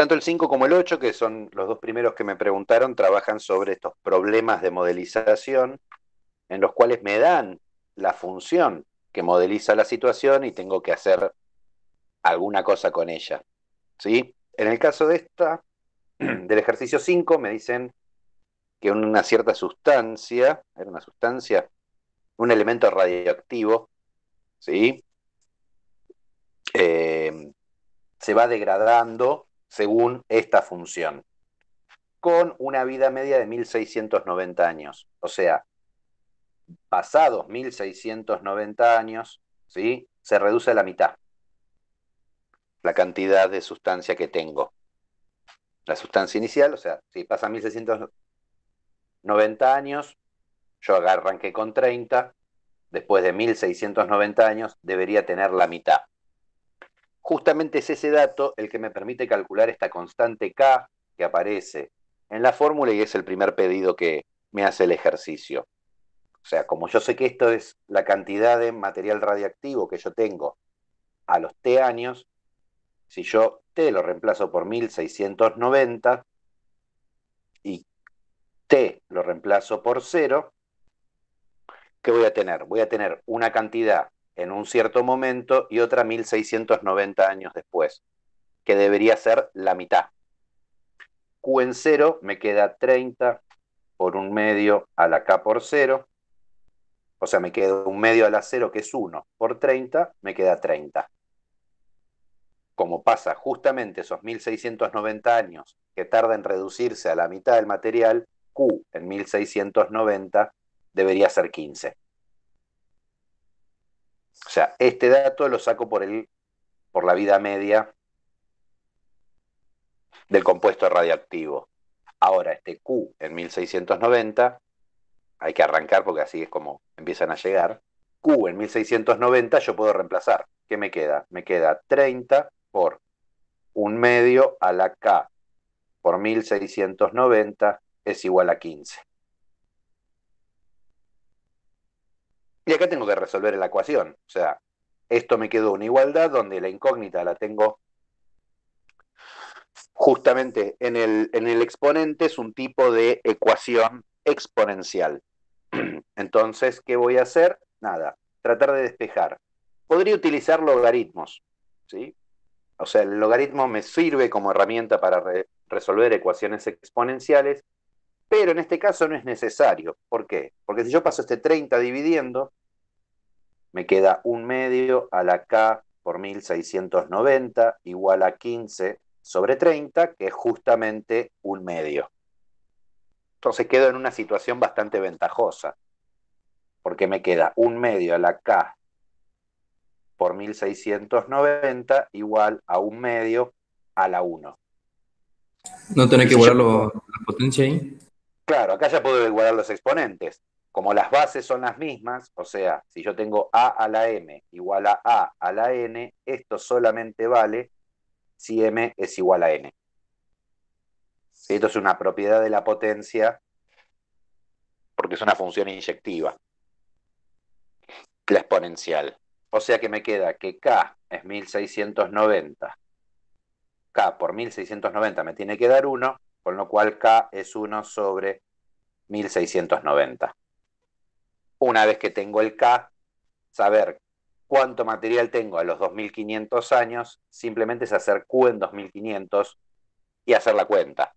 Tanto el 5 como el 8, que son los dos primeros que me preguntaron, trabajan sobre estos problemas de modelización en los cuales me dan la función que modeliza la situación y tengo que hacer alguna cosa con ella. ¿Sí? En el caso de esta, del ejercicio 5, me dicen que una cierta sustancia, era una sustancia, un elemento radioactivo, ¿sí? Eh, se va degradando según esta función, con una vida media de 1690 años. O sea, pasados 1690 años, ¿sí? Se reduce a la mitad la cantidad de sustancia que tengo. La sustancia inicial, o sea, si pasa 1690 años, yo arranqué con 30, después de 1690 años debería tener la mitad. Justamente es ese dato el que me permite calcular esta constante K que aparece en la fórmula y es el primer pedido que me hace el ejercicio. O sea, como yo sé que esto es la cantidad de material radiactivo que yo tengo a los T años, si yo T lo reemplazo por 1690 y T lo reemplazo por cero, ¿qué voy a tener? Voy a tener una cantidad en un cierto momento y otra 1690 años después, que debería ser la mitad. Q en cero me queda 30 por un medio a la K por cero, o sea, me queda un medio a la cero que es 1 por 30, me queda 30. Como pasa justamente esos 1690 años que tarda en reducirse a la mitad del material, Q en 1690 debería ser 15. O sea, este dato lo saco por la vida media del compuesto radiactivo. Ahora, este Q en 1690, hay que arrancar porque así es como empiezan a llegar. Q en 1690 yo puedo reemplazar. ¿Qué me queda? Me queda 30 por un medio a la K por 1690 es igual a 15. Y acá tengo que resolver la ecuación. O sea, esto me quedó una igualdad donde la incógnita la tengo justamente en el exponente, es un tipo de ecuación exponencial. Entonces, ¿qué voy a hacer? Nada, tratar de despejar. Podría utilizar logaritmos, ¿sí? O sea, el logaritmo me sirve como herramienta para resolver ecuaciones exponenciales, pero en este caso no es necesario. ¿Por qué? Porque si yo paso este 30 dividiendo, me queda un medio a la K por 1690 igual a 15 sobre 30, que es justamente un medio. Entonces quedo en una situación bastante ventajosa, porque me queda un medio a la K por 1690 igual a un medio a la 1. No tener Y que si yo, igualar la potencia ahí. claro, acá ya puedo igualar los exponentes. Como las bases son las mismas, o sea, si yo tengo a la m igual a la n, esto solamente vale si m es igual a n. ¿Sí? Esto es una propiedad de la potencia porque es una función inyectiva, la exponencial. O sea que me queda que k es 1690. K por 1690 me tiene que dar 1, con lo cual K es 1 sobre 1690. Una vez que tengo el K, saber cuánto material tengo a los 2500 años, simplemente es hacer Q en 2500 y hacer la cuenta.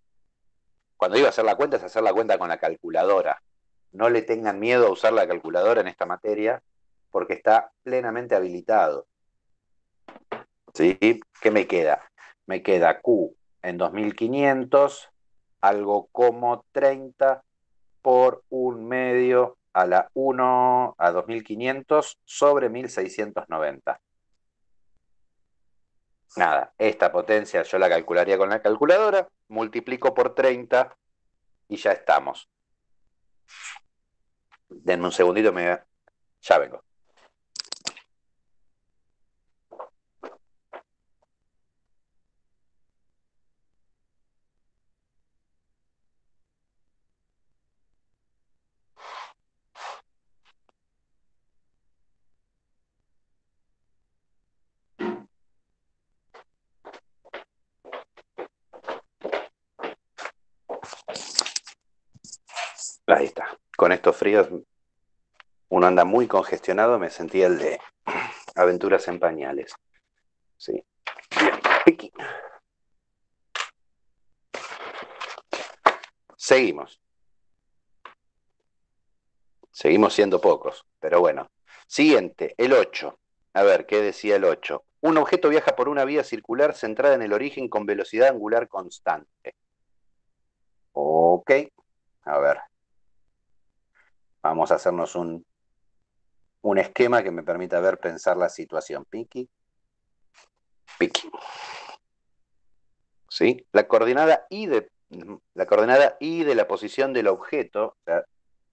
Cuando digo hacer la cuenta, es hacer la cuenta con la calculadora. No le tengan miedo a usar la calculadora en esta materia, porque está plenamente habilitado. ¿Sí? ¿Qué me queda? Me queda Q en 2500, algo como 30 por un medio a la 1 a 2500 sobre 1690. Nada, esta potencia yo la calcularía con la calculadora, multiplico por 30 y ya estamos. Denme un segundito, ya vengo. Ahí está. Con estos fríos uno anda muy congestionado, me sentía el de Aventuras en Pañales. Sí. Bien. Piqui. Seguimos. Seguimos siendo pocos, pero bueno. Siguiente, el 8. A ver, ¿qué decía el 8? Un objeto viaja por una vía circular centrada en el origen con velocidad angular constante. Ok. A ver. Vamos a hacernos un esquema que me permita ver, pensar la situación. Piqui. Piqui. ¿Sí? La coordenada y de la posición del objeto, o sea,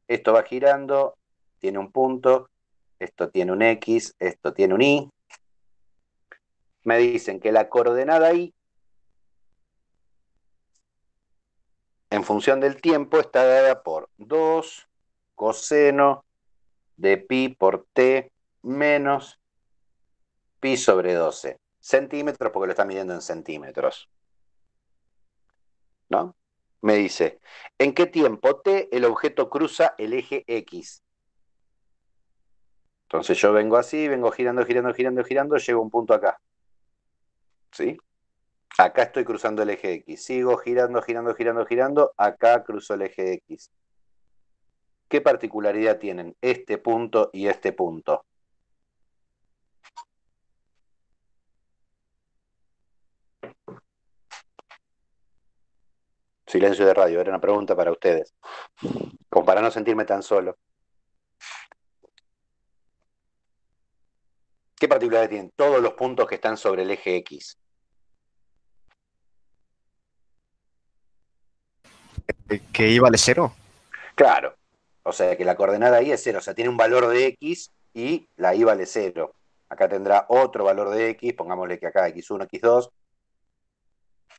esto va girando, tiene un punto, esto tiene un X, esto tiene un Y. Me dicen que la coordenada Y, en función del tiempo, está dada por 2 coseno de pi por t menos pi sobre 12 centímetros, porque lo está midiendo en centímetros, ¿no? Me dice, ¿en qué tiempo t el objeto cruza el eje X? Entonces yo vengo así, vengo girando, girando, girando, girando, llego a un punto acá, ¿sí? Acá estoy cruzando el eje X. Sigo girando, girando, girando, girando. Acá cruzo el eje X. ¿Qué particularidad tienen este punto y este punto? Silencio de radio, era una pregunta para ustedes, como para no sentirme tan solo. ¿Qué particularidad tienen todos los puntos que están sobre el eje X? Que I vale cero. Claro, o sea que la coordenada Y es cero, o sea, tiene un valor de X y la Y vale cero. Acá tendrá otro valor de X, pongámosle que acá X1, X2,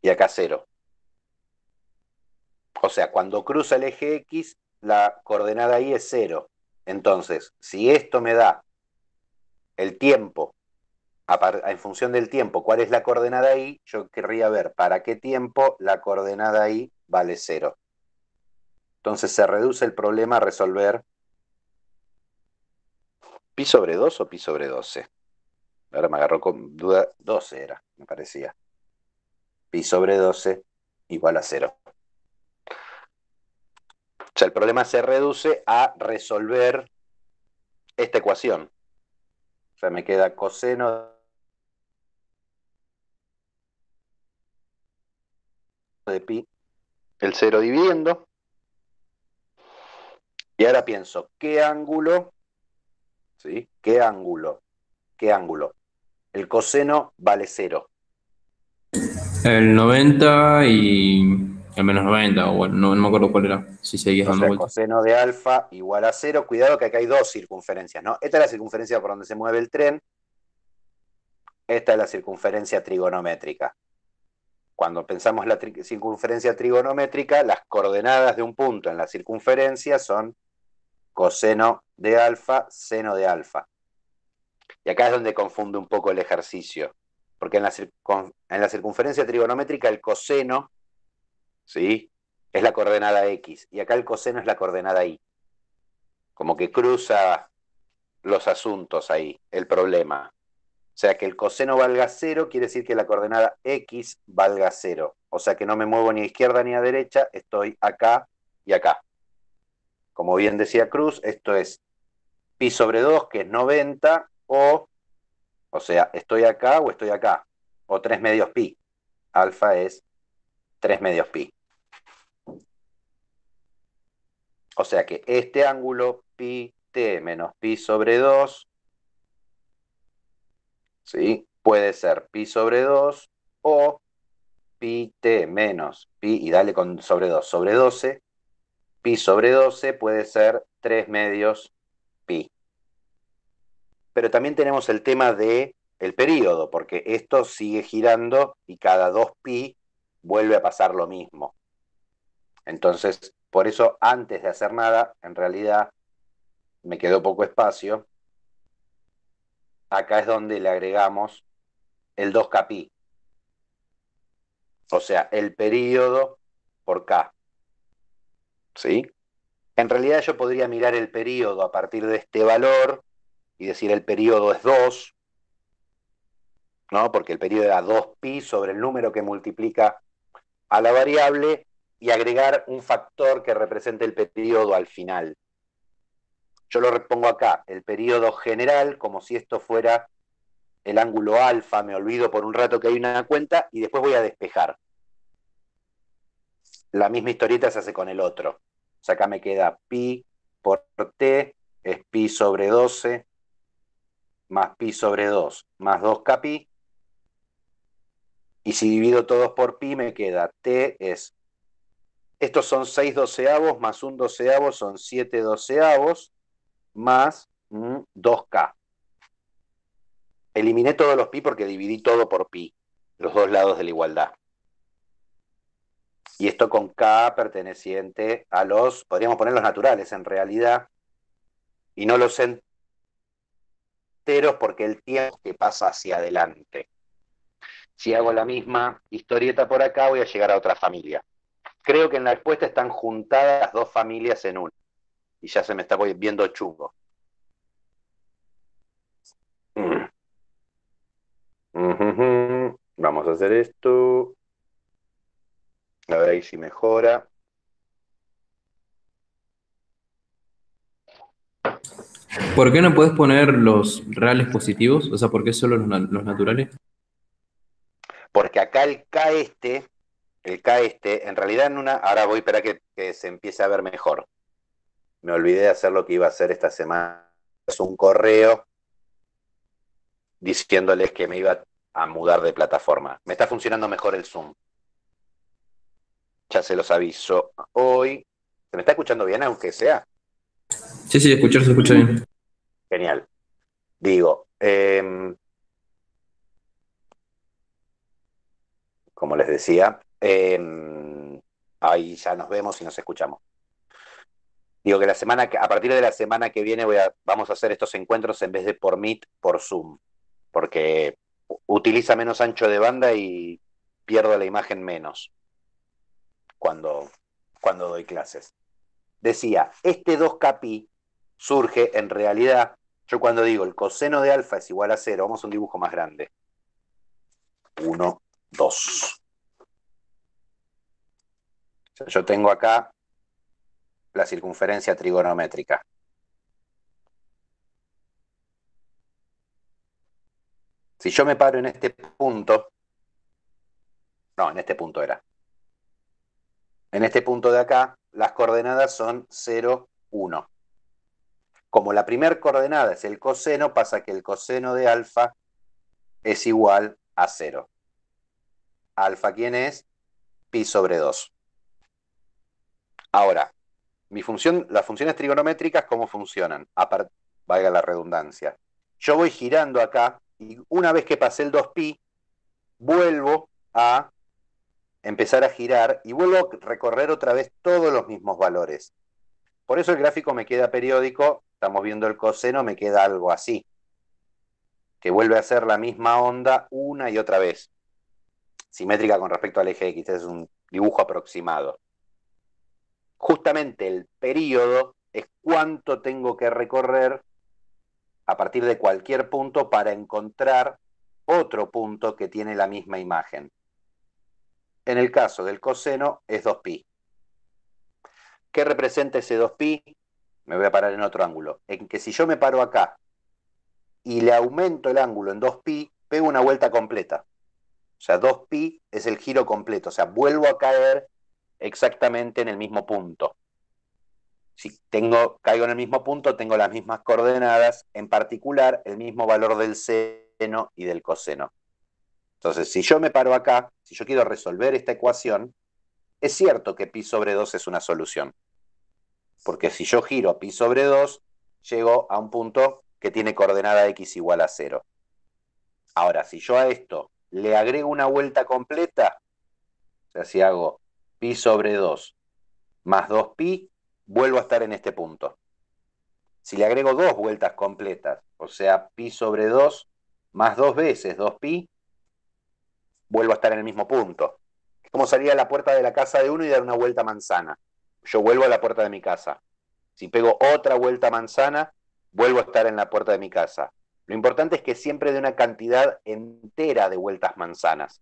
y acá cero. O sea, cuando cruza el eje X, la coordenada Y es cero. Entonces, si esto me da el tiempo, en función del tiempo, cuál es la coordenada Y, yo querría ver para qué tiempo la coordenada Y vale cero. Entonces se reduce el problema a resolver pi sobre 2 o pi sobre 12. Ahora me agarró con duda, 12 era, me parecía. Pi sobre 12 igual a cero. O sea, el problema se reduce a resolver esta ecuación. O sea, me queda coseno de pi, el cero dividiendo. Y ahora pienso, ¿qué ángulo? ¿Sí? ¿Qué ángulo? ¿Qué ángulo? El coseno vale cero. El 90 y el menos 90, o bueno, no me acuerdo cuál era, si seguías O dando sea, vueltas. coseno de alfa igual a cero. Cuidado que acá hay dos circunferencias, ¿no? Esta es la circunferencia por donde se mueve el tren. Esta es la circunferencia trigonométrica. Cuando pensamos la circunferencia trigonométrica, las coordenadas de un punto en la circunferencia son coseno de alfa, seno de alfa. Y acá es donde confunde un poco el ejercicio, porque en la circunferencia trigonométrica el coseno, ¿sí?, es la coordenada X, y acá el coseno es la coordenada Y. Como que cruza los asuntos ahí, el problema. O sea, que el coseno valga cero quiere decir que la coordenada X valga cero. O sea que no me muevo ni a izquierda ni a derecha, estoy acá y acá. Como bien decía Cruz, esto es pi sobre 2, que es 90, o sea, estoy acá o estoy acá, o 3 medios pi. Alfa es 3 medios pi. O sea que este ángulo pi t menos pi sobre 2, ¿sí?, puede ser pi sobre 2 o pi t menos pi, y dale con sobre 2, sobre 12, pi sobre 12 puede ser 3 medios pi. Pero también tenemos el tema de el período, porque esto sigue girando y cada 2 pi vuelve a pasar lo mismo. Entonces, por eso antes de hacer nada, en realidad me quedó poco espacio. Acá es donde le agregamos el 2k pi, o sea, el período por k, ¿sí? En realidad yo podría mirar el periodo a partir de este valor y decir el periodo es 2, ¿no? Porque el periodo era 2pi sobre el número que multiplica a la variable y agregar un factor que represente el periodo al final. Yo lo repongo acá, el periodo general, como si esto fuera el ángulo alfa, me olvido por un rato que hay una cuenta y después voy a despejar. La misma historieta se hace con el otro. O sea, acá me queda pi por t, es pi sobre 12, más pi sobre 2, más 2k pi. Y si divido todos por pi, me queda t es... Estos son 6 doceavos, más un doceavo son 7 doceavos, más 2k. Eliminé todos los pi porque dividí todo por pi, los dos lados de la igualdad. Y esto con k perteneciente a los, podríamos poner los naturales en realidad, y no los enteros porque el tiempo que pasa hacia adelante. Si hago la misma historieta por acá, voy a llegar a otra familia. Creo que en la respuesta están juntadas las dos familias en una. Y ya se me está viendo chungo. Vamos a hacer esto. A ver ahí si mejora. ¿Por qué no puedes poner los reales positivos? O sea, ¿por qué solo los naturales? Porque acá el K este, en realidad en una, ahora voy para que se empiece a ver mejor. Me olvidé de hacer lo que iba a hacer esta semana. Es un correo diciéndoles que me iba a mudar de plataforma. Me está funcionando mejor el Zoom. Ya se los aviso hoy. ¿Se me está escuchando bien, aunque sea? Sí, sí, escuchar se escucha bien. Genial. Digo, como les decía, ahí ya nos vemos y nos escuchamos. Digo que a partir de la semana que viene vamos a hacer estos encuentros en vez de por Meet, por Zoom, porque utiliza menos ancho de banda y pierdo la imagen menos cuando, cuando doy clases. Decía, este 2k pi surge en realidad, yo cuando digo el coseno de alfa es igual a 0, vamos a un dibujo más grande. 1, 2. Yo tengo acá la circunferencia trigonométrica. Si yo me paro en este punto, no, en este punto era. En este punto de acá, las coordenadas son 0, 1. Como la primera coordenada es el coseno, pasa que el coseno de alfa es igual a 0. Alfa, ¿quién es? Pi sobre 2. Ahora, las funciones trigonométricas, ¿cómo funcionan? Valga la redundancia. Yo voy girando acá y una vez que pasé el 2pi, vuelvo a empezar a girar y vuelvo a recorrer otra vez todos los mismos valores. Por eso el gráfico me queda periódico, estamos viendo el coseno, me queda algo así, que vuelve a ser la misma onda una y otra vez. Simétrica con respecto al eje X, este es un dibujo aproximado. Justamente el periodo es cuánto tengo que recorrer a partir de cualquier punto para encontrar otro punto que tiene la misma imagen. En el caso del coseno es 2pi. ¿Qué representa ese 2pi? Me voy a parar en otro ángulo. En que si yo me paro acá y le aumento el ángulo en 2pi, pego una vuelta completa. O sea, 2pi es el giro completo. O sea, vuelvo a caer exactamente en el mismo punto. Si caigo en el mismo punto, tengo las mismas coordenadas, en particular el mismo valor del seno y del coseno. Entonces, si yo me paro acá, si yo quiero resolver esta ecuación, es cierto que pi sobre 2 es una solución. Porque si yo giro pi sobre 2, llego a un punto que tiene coordenada x igual a 0. Ahora, si yo a esto le agrego una vuelta completa, o sea, si hago pi sobre 2 más 2pi, vuelvo a estar en este punto. Si le agrego dos vueltas completas, o sea, pi sobre 2 más 2 veces 2pi, vuelvo a estar en el mismo punto. Es como salir a la puerta de la casa de uno y dar una vuelta manzana. Yo vuelvo a la puerta de mi casa. Si pego otra vuelta manzana, vuelvo a estar en la puerta de mi casa. Lo importante es que siempre dé una cantidad entera de vueltas manzanas.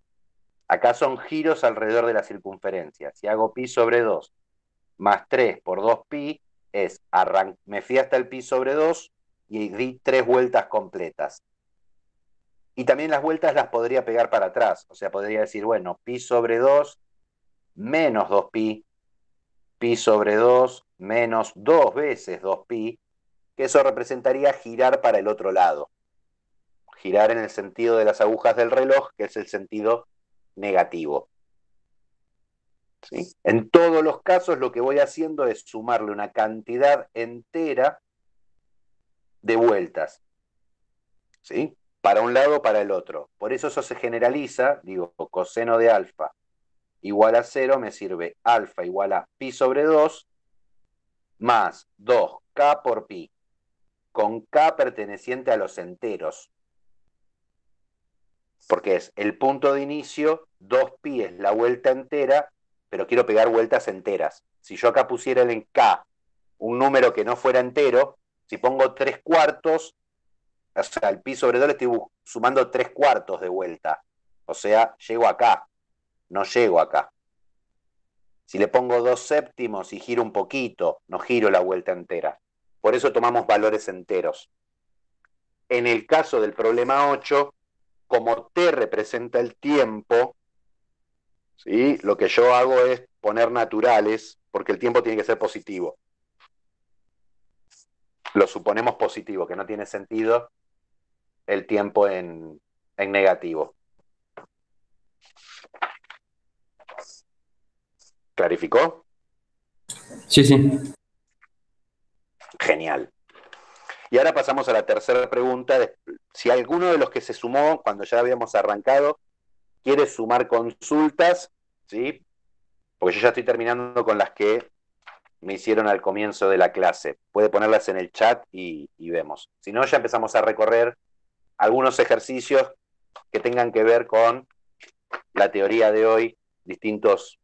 Acá son giros alrededor de la circunferencia. Si hago pi sobre 2 más 3 por 2pi, me fui hasta el pi sobre 2 y di 3 vueltas completas. Y también las vueltas las podría pegar para atrás. O sea, podría decir, bueno, pi sobre 2 menos 2pi, pi sobre 2 menos 2 veces 2pi, que eso representaría girar para el otro lado. Girar en el sentido de las agujas del reloj, que es el sentido negativo. ¿Sí? En todos los casos lo que voy haciendo es sumarle una cantidad entera de vueltas. ¿Sí? Para un lado o para el otro. Por eso se generaliza, digo, coseno de alfa igual a 0 me sirve alfa igual a pi sobre 2 más 2k por pi, con k perteneciente a los enteros. Porque es el punto de inicio, 2pi es la vuelta entera, pero quiero pegar vueltas enteras. Si yo acá pusiera en k un número que no fuera entero, si pongo 3 cuartos, o sea, al pi sobre 2 le estoy sumando 3 cuartos de vuelta. O sea, llego acá, no llego acá. Si le pongo 2 séptimos y giro un poquito, no giro la vuelta entera. Por eso tomamos valores enteros. En el caso del problema 8, como t representa el tiempo, ¿sí? Lo que yo hago es poner naturales, porque el tiempo tiene que ser positivo. Lo suponemos positivo, que no tiene sentido el tiempo en negativo. ¿Clarificó? Sí, sí. Genial. Y ahora pasamos a la tercera pregunta. Si alguno de los que se sumó cuando ya habíamos arrancado quiere sumar consultas, ¿sí? Porque yo ya estoy terminando con las que me hicieron al comienzo de la clase. Puede ponerlas en el chat y vemos. Si no, ya empezamos a recorrer algunos ejercicios que tengan que ver con la teoría de hoy, distintos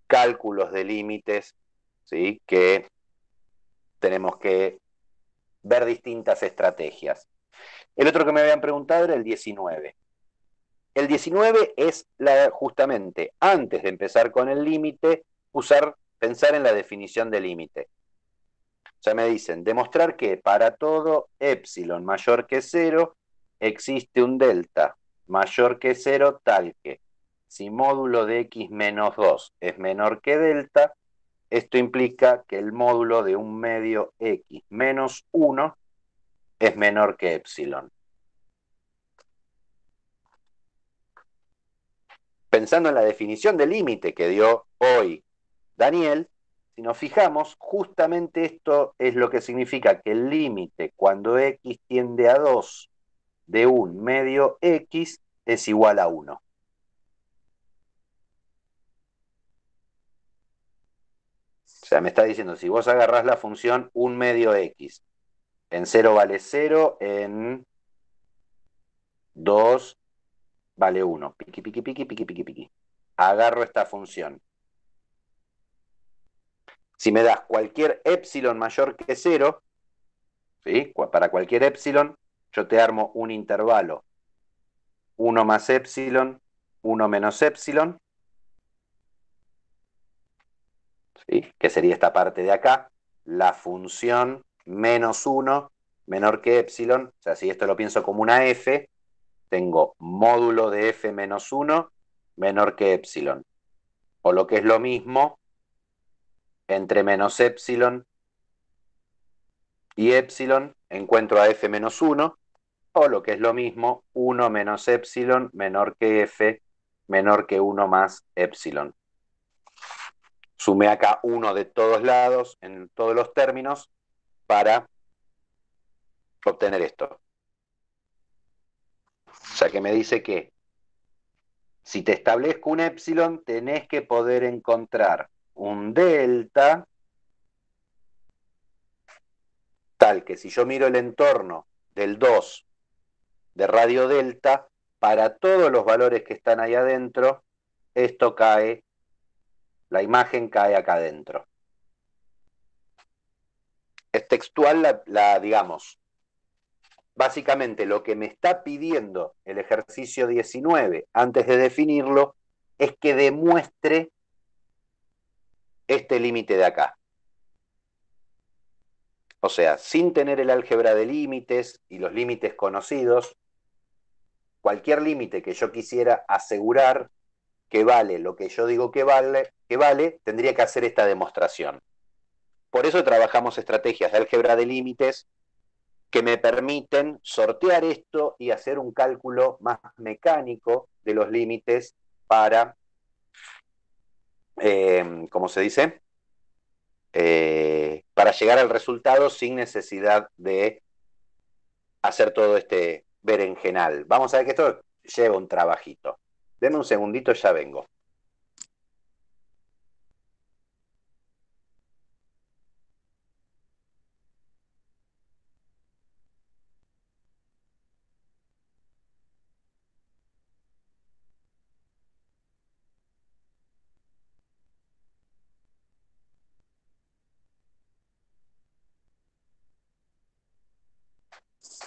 cálculos de límites, ¿sí? Que tenemos que ver distintas estrategias. El otro que me habían preguntado era el 19. El 19 es justamente, antes de empezar con el límite, pensar en la definición de límite. O sea, me dicen, demostrar que para todo epsilon mayor que 0 existe un delta mayor que 0 tal que si módulo de x menos 2 es menor que delta, esto implica que el módulo de un medio x menos 1 es menor que epsilon. Pensando en la definición de límite que dio hoy Daniel, si nos fijamos, justamente esto es lo que significa que el límite cuando x tiende a 2 de un medio x es igual a 1. O sea, me está diciendo, si vos agarrás la función un medio x, en 0 vale 0, en 2 vale 1. Piqui, piqui, piqui, piqui, piqui, piqui. Agarro esta función. Si me das cualquier epsilon mayor que 0, ¿sí? Para cualquier epsilon, yo te armo un intervalo 1 más epsilon, 1 menos epsilon, ¿sí? Que sería esta parte de acá, la función menos 1 menor que epsilon, o sea, si esto lo pienso como una f, tengo módulo de f menos 1 menor que epsilon. O lo que es lo mismo, entre menos epsilon y epsilon encuentro a f menos 1, o lo que es lo mismo, 1 menos epsilon menor que f menor que 1 más epsilon. Sumé acá 1 de todos lados, en todos los términos, para obtener esto. O sea que me dice que si te establezco un epsilon, tenés que poder encontrar un delta tal que si yo miro el entorno del 2 de radio delta, para todos los valores que están ahí adentro, esto cae, la imagen cae acá adentro. Es textual digamos, básicamente lo que me está pidiendo el ejercicio 19 antes de definirlo es que demuestre este límite de acá. O sea, sin tener el álgebra de límites y los límites conocidos, cualquier límite que yo quisiera asegurar que vale lo que yo digo que vale, tendría que hacer esta demostración. Por eso trabajamos estrategias de álgebra de límites que me permiten sortear esto y hacer un cálculo más mecánico de los límites para, ¿cómo se dice? Para llegar al resultado sin necesidad de hacer todo este berenjenal. Vamos a ver que esto lleva un trabajito. Denme un segundito, ya vengo.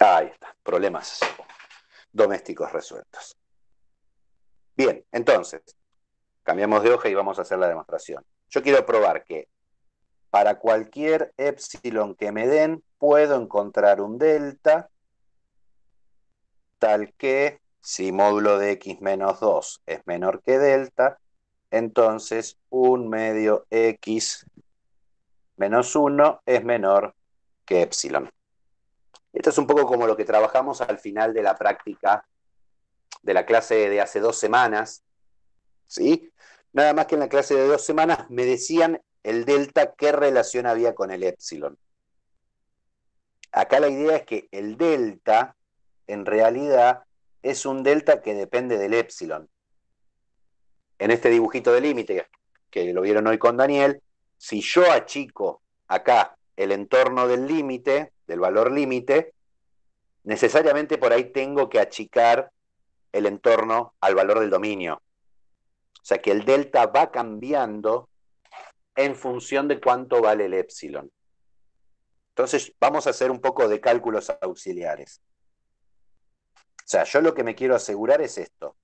Ahí está, problemas domésticos resueltos. Bien, entonces, cambiamos de hoja y vamos a hacer la demostración. Yo quiero probar que para cualquier epsilon que me den, puedo encontrar un delta tal que si módulo de x menos 2 es menor que delta, entonces un medio x menos 1 es menor que epsilon. Esto es un poco como lo que trabajamos al final de la práctica de la clase de hace 2 semanas, ¿sí? Nada más que en la clase de 2 semanas me decían el delta qué relación había con el epsilon. Acá la idea es que el delta, en realidad, es un delta que depende del epsilon. En este dibujito de límite, que lo vieron hoy con Daniel, si yo achico acá el entorno del límite, del valor límite, necesariamente por ahí tengo que achicar el entorno al valor del dominio. O sea que el delta va cambiando en función de cuánto vale el epsilon. Entonces vamos a hacer un poco de cálculos auxiliares. O sea, yo lo que me quiero asegurar es esto,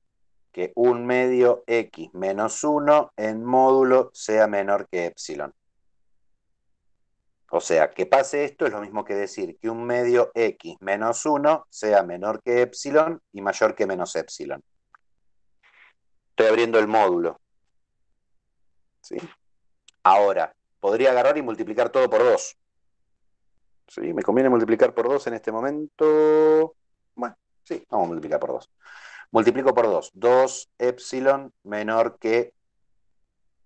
que un medio x menos 1 en módulo sea menor que epsilon. O sea, que pase esto es lo mismo que decir que un medio x menos 1 sea menor que epsilon y mayor que menos epsilon. Estoy abriendo el módulo. ¿Sí? Ahora, podría agarrar y multiplicar todo por 2. ¿Sí? ¿Me conviene multiplicar por 2 en este momento? Bueno, sí, vamos a multiplicar por 2. Multiplico por 2. 2 epsilon menor que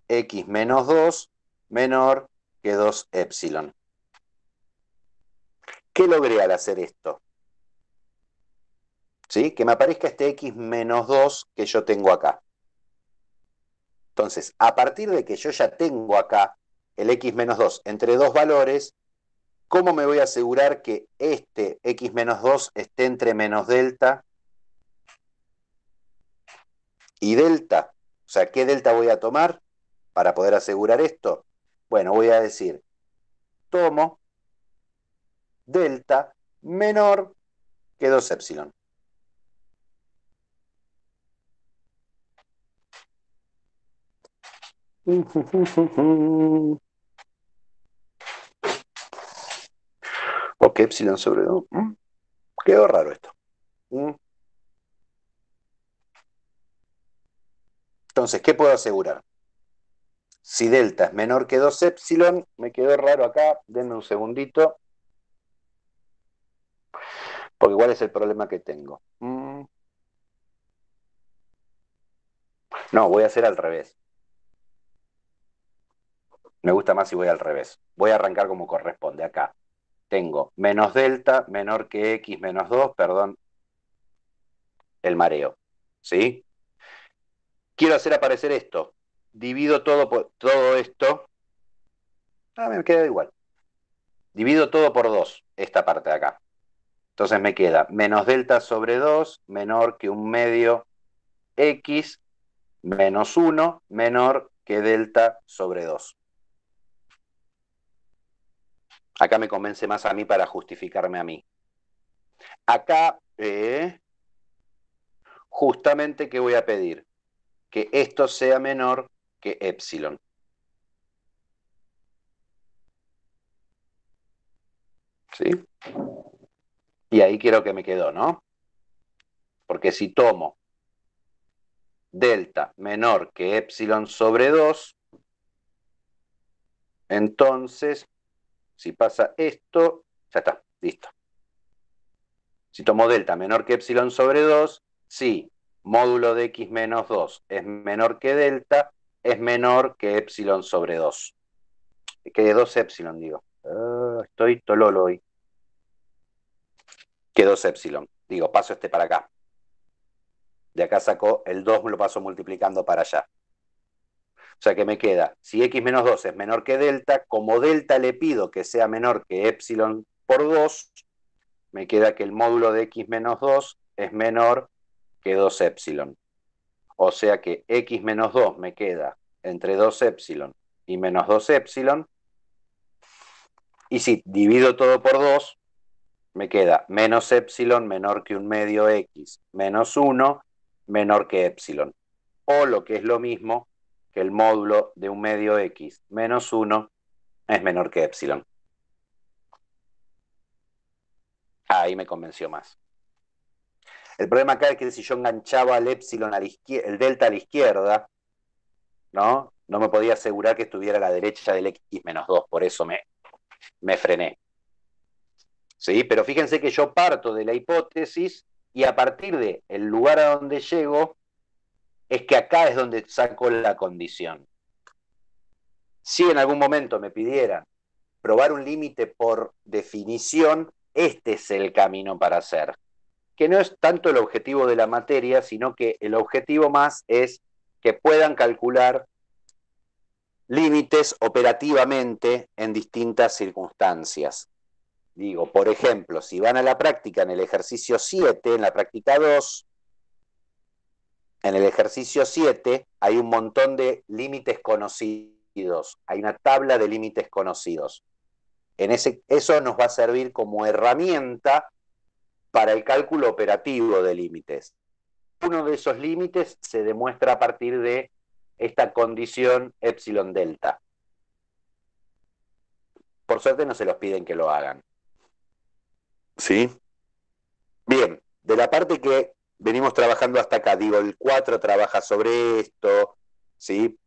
x menos 2 menor que 2 epsilon. ¿Qué logré al hacer esto? ¿Sí? Que me aparezca este x menos 2 que yo tengo acá. Entonces, a partir de que yo ya tengo acá el x menos 2 entre dos valores, ¿cómo me voy a asegurar que este x menos 2 esté entre menos delta y delta? O sea, ¿qué delta voy a tomar para poder asegurar esto? Bueno, voy a decir, tomo delta menor que 2 epsilon. Ok, epsilon sobre 2. Quedó raro esto. Entonces, ¿qué puedo asegurar? Si delta es menor que 2 epsilon, me quedó raro acá, denme un segundito, porque igual es el problema que tengo. No, voy a hacer al revés. Me gusta más si voy al revés. Voy a arrancar como corresponde acá. Tengo menos delta menor que x menos 2, perdón, el mareo. ¿Sí? Quiero hacer aparecer esto. Divido todo esto. Me queda igual. Divido todo por 2, esta parte de acá. Entonces me queda menos delta sobre 2 menor que un medio x menos 1 menor que delta sobre 2. Acá me convence más a mí para justificarme a mí. Acá, justamente, ¿qué voy a pedir? Que esto sea menor que epsilon. ¿Sí? Y ahí quiero que me quedó, ¿no? Porque si tomo delta menor que epsilon sobre 2, entonces, si pasa esto, ya está, listo. Si tomo delta menor que epsilon sobre 2, sí, módulo de x menos 2 es menor que delta, es menor que epsilon sobre 2. Que 2 epsilon, digo. Estoy tololo hoy. Que 2 epsilon. Digo, paso este para acá. De acá saco el 2, me lo paso multiplicando para allá. O sea que me queda, si x menos 2 es menor que delta, como delta le pido que sea menor que epsilon por 2, me queda que el módulo de x menos 2 es menor que 2 epsilon. O sea que x menos 2 me queda entre 2 epsilon y menos 2 epsilon. Y si divido todo por 2, me queda menos epsilon menor que un medio x menos 1 menor que epsilon. O lo que es lo mismo, que el módulo de un medio x menos 1 es menor que epsilon. Ahí me convenció más. El problema acá es que si yo enganchaba el epsilon a la izquierda, el delta a la izquierda, ¿no? No me podía asegurar que estuviera a la derecha del x menos 2, por eso me frené. ¿Sí? Pero fíjense que yo parto de la hipótesis y a partir de el lugar a donde llego es que acá es donde saco la condición. Si en algún momento me pidieran probar un límite por definición, este es el camino para hacer. Que no es tanto el objetivo de la materia, sino que el objetivo más es que puedan calcular límites operativamente en distintas circunstancias. Digo, por ejemplo, si van a la práctica en el ejercicio 7, en la práctica 2, en el ejercicio 7 hay un montón de límites conocidos, hay una tabla de límites conocidos. Eso nos va a servir como herramienta para el cálculo operativo de límites. Uno de esos límites se demuestra a partir de esta condición epsilon delta. Por suerte no se los piden que lo hagan. ¿Sí? Bien, de la parte que venimos trabajando hasta acá, digo, el 4 trabaja sobre esto, ¿sí?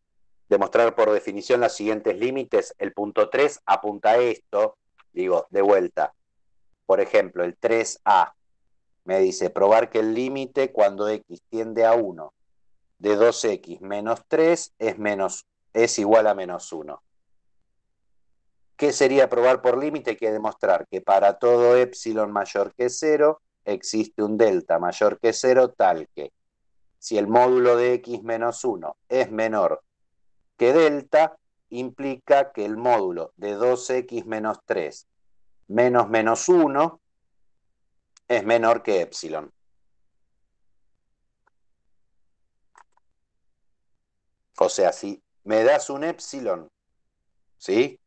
Demostrar por definición los siguientes límites, el punto 3 apunta a esto, digo, de vuelta. Por ejemplo, el 3a me dice probar que el límite cuando x tiende a 1 de 2x menos 3 es igual a menos 1. ¿Qué sería probar por límite? Hay que demostrar que para todo epsilon mayor que 0 existe un delta mayor que 0 tal que si el módulo de x menos 1 es menor que delta, implica que el módulo de 2x menos 3 menos menos 1 es menor que epsilon. O sea, si me das un epsilon, ¿sí?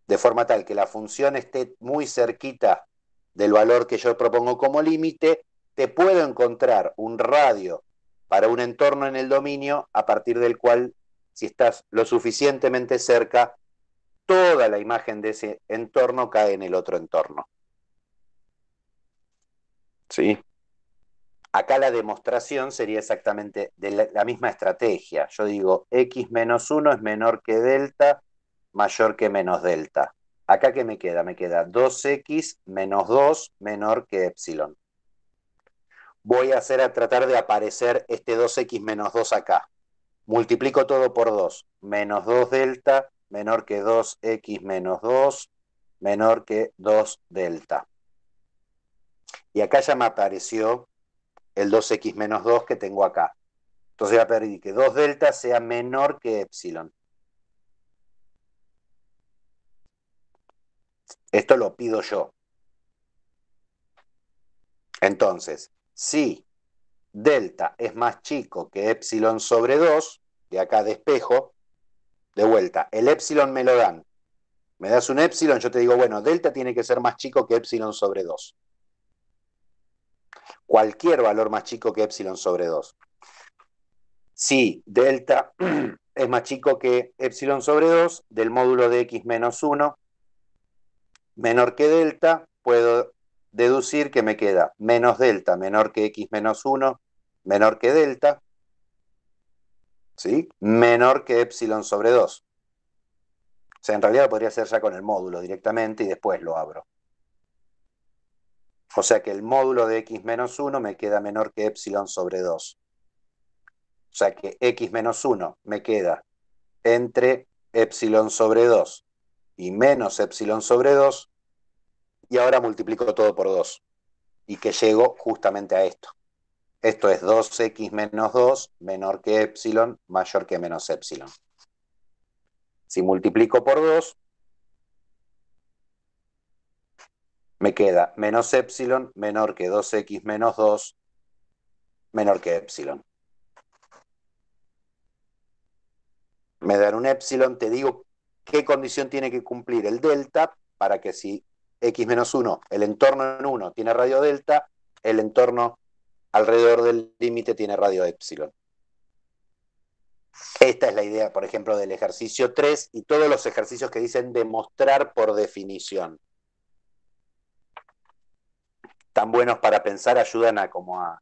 De forma tal que la función esté muy cerquita del valor que yo propongo como límite, te puedo encontrar un radio para un entorno en el dominio a partir del cual, si estás lo suficientemente cerca, toda la imagen de ese entorno cae en el otro entorno. ¿Sí? Acá la demostración sería exactamente de la misma estrategia. Yo digo, x menos 1 es menor que delta, mayor que menos delta. Acá, ¿qué me queda? Me queda 2x menos 2 menor que epsilon. Voy a tratar de aparecer este 2x menos 2 acá. Multiplico todo por 2. Menos 2 delta menor que 2x menos 2 menor que 2 delta. Y acá ya me apareció el 2x menos 2 que tengo acá. Entonces voy a pedir que 2 delta sea menor que epsilon. Esto lo pido yo. Entonces, si delta es más chico que epsilon sobre 2, de acá despejo, de vuelta, el epsilon me lo dan. Me das un epsilon, yo te digo, bueno, delta tiene que ser más chico que epsilon sobre 2. Cualquier valor más chico que epsilon sobre 2. Si delta es más chico que epsilon sobre 2, del módulo de x menos 1, menor que delta, puedo deducir que me queda menos delta menor que x menos 1, menor que delta, ¿sí? Menor que epsilon sobre 2. O sea, en realidad lo podría hacer ya con el módulo directamente y después lo abro. O sea que el módulo de x menos 1 me queda menor que epsilon sobre 2. O sea que x menos 1 me queda entre epsilon sobre 2 y menos epsilon sobre 2. Y ahora multiplico todo por 2. Y que llego justamente a esto. Esto es 2x menos 2 menor que epsilon mayor que menos epsilon. Si multiplico por 2, me queda menos epsilon menor que 2x menos 2 menor que epsilon. Me dan un epsilon, te digo qué condición tiene que cumplir el delta para que si x menos 1, el entorno en 1 tiene radio delta, el entorno alrededor del límite tiene radio epsilon. Esta es la idea, por ejemplo, del ejercicio 3 y todos los ejercicios que dicen demostrar por definición. Tan buenos para pensar, ayudan a como a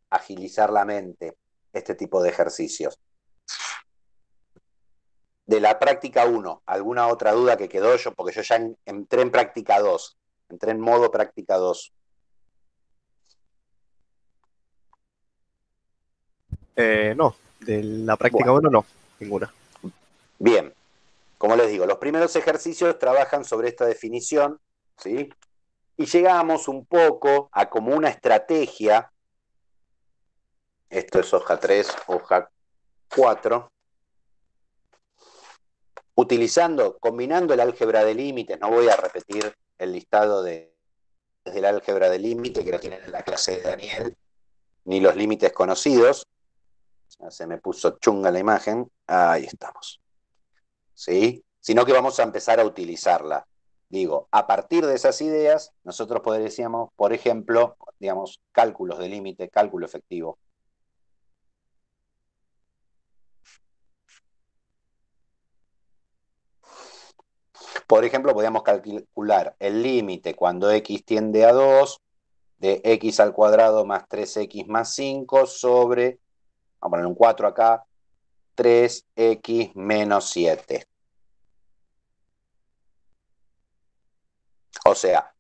agilizar la mente este tipo de ejercicios. De la práctica 1, ¿alguna otra duda que quedó yo? Porque yo ya entré en práctica 2, entré en modo práctica 2. No, de la práctica Bueno, 1 no, ninguna. bien. Como les digo, los primeros ejercicios trabajan sobre esta definición, ¿sí? Y llegamos un poco a como una estrategia. Esto es hoja 3, hoja 4. Utilizando, combinando el álgebra de límites, no voy a repetir el listado desde el álgebra de límite que lo tienen en la clase de Daniel, ni los límites conocidos. Ya se me puso chunga la imagen. Ahí estamos. ¿Sí? Sino que vamos a empezar a utilizarla. Digo, a partir de esas ideas, nosotros podríamos, por ejemplo, digamos, cálculos de límite, cálculo efectivo. Por ejemplo, podríamos calcular el límite cuando x tiende a 2 de x al cuadrado más 3x más 5 sobre, vamos a poner un 4 acá, 3x menos 7. O sea,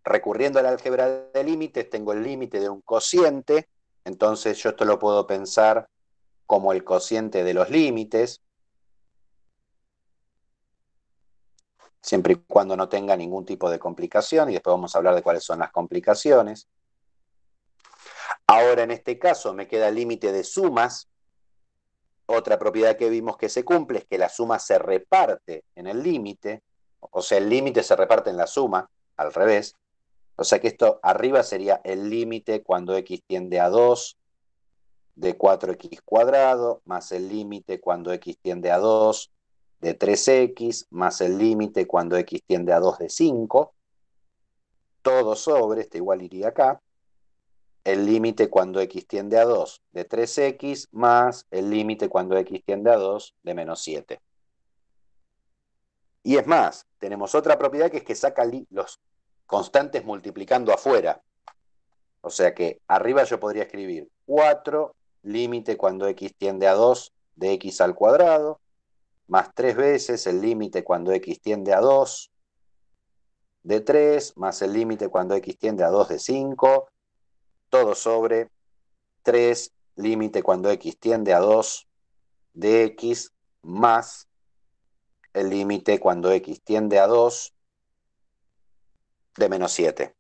recurriendo al álgebra de límites, tengo el límite de un cociente, entonces yo esto lo puedo pensar como el cociente de los límites, siempre y cuando no tenga ningún tipo de complicación, y después vamos a hablar de cuáles son las complicaciones. Ahora, en este caso, me queda el límite de sumas. Otra propiedad que vimos que se cumple es que la suma se reparte en el límite, o sea, el límite se reparte en la suma, al revés. O sea que esto arriba sería el límite cuando x tiende a 2 de 4x cuadrado, más el límite cuando x tiende a 2 de 3x, más el límite cuando x tiende a 2 de 5, todo sobre, este igual iría acá, el límite cuando x tiende a 2 de 3x, más el límite cuando x tiende a 2 de menos 7. Y es más, tenemos otra propiedad que es que saca los constantes multiplicando afuera. O sea que arriba yo podría escribir 4, límite cuando x tiende a 2 de x al cuadrado, más 3 veces el límite cuando x tiende a 2 de 3, más el límite cuando x tiende a 2 de 5, todo sobre 3, límite cuando x tiende a 2 de x, más el límite cuando x tiende a 2 de menos 7.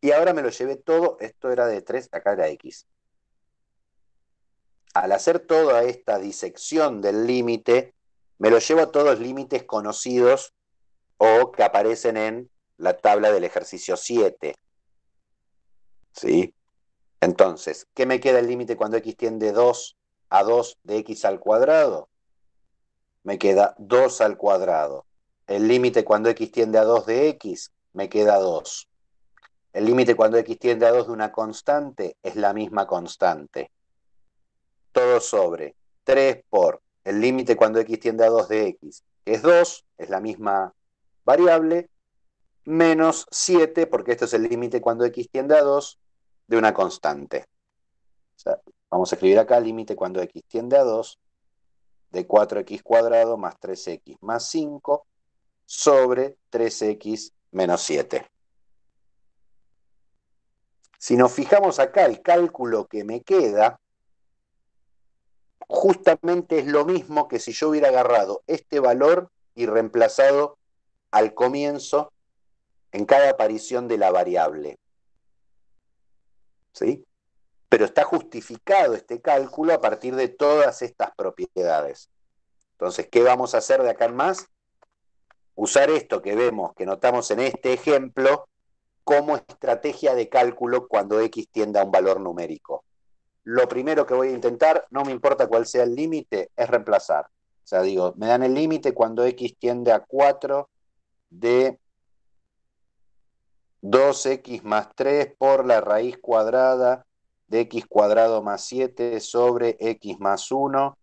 Y ahora me lo llevé todo, esto era de 3, acá era x. Al hacer toda esta disección del límite, me lo llevo a todos los límites conocidos o que aparecen en la tabla del ejercicio 7. ¿Sí? Entonces, ¿qué me queda el límite cuando x tiende 2 a 2 de x al cuadrado? me queda 2 al cuadrado. El límite cuando x tiende a 2 de x, me queda 2. El límite cuando x tiende a 2 de una constante es la misma constante. Todo sobre 3 por el límite cuando x tiende a 2 de x, que es 2, es la misma variable, menos 7, porque esto es el límite cuando x tiende a 2 de una constante. O sea, vamos a escribir acá límite cuando x tiende a 2 de 4x cuadrado más 3x más 5 sobre 3x menos 7. Si nos fijamos acá, el cálculo que me queda justamente es lo mismo que si yo hubiera agarrado este valor y reemplazado al comienzo en cada aparición de la variable. ¿Sí? Pero está justificado este cálculo a partir de todas estas propiedades. Entonces, ¿qué vamos a hacer de acá en más? Usar esto que vemos, que notamos en este ejemplo, como estrategia de cálculo cuando x tiende a un valor numérico. Lo primero que voy a intentar, no me importa cuál sea el límite, es reemplazar. O sea, digo, me dan el límite cuando x tiende a 4 de 2x más 3 por la raíz cuadrada de x cuadrado más 7 sobre x más 1,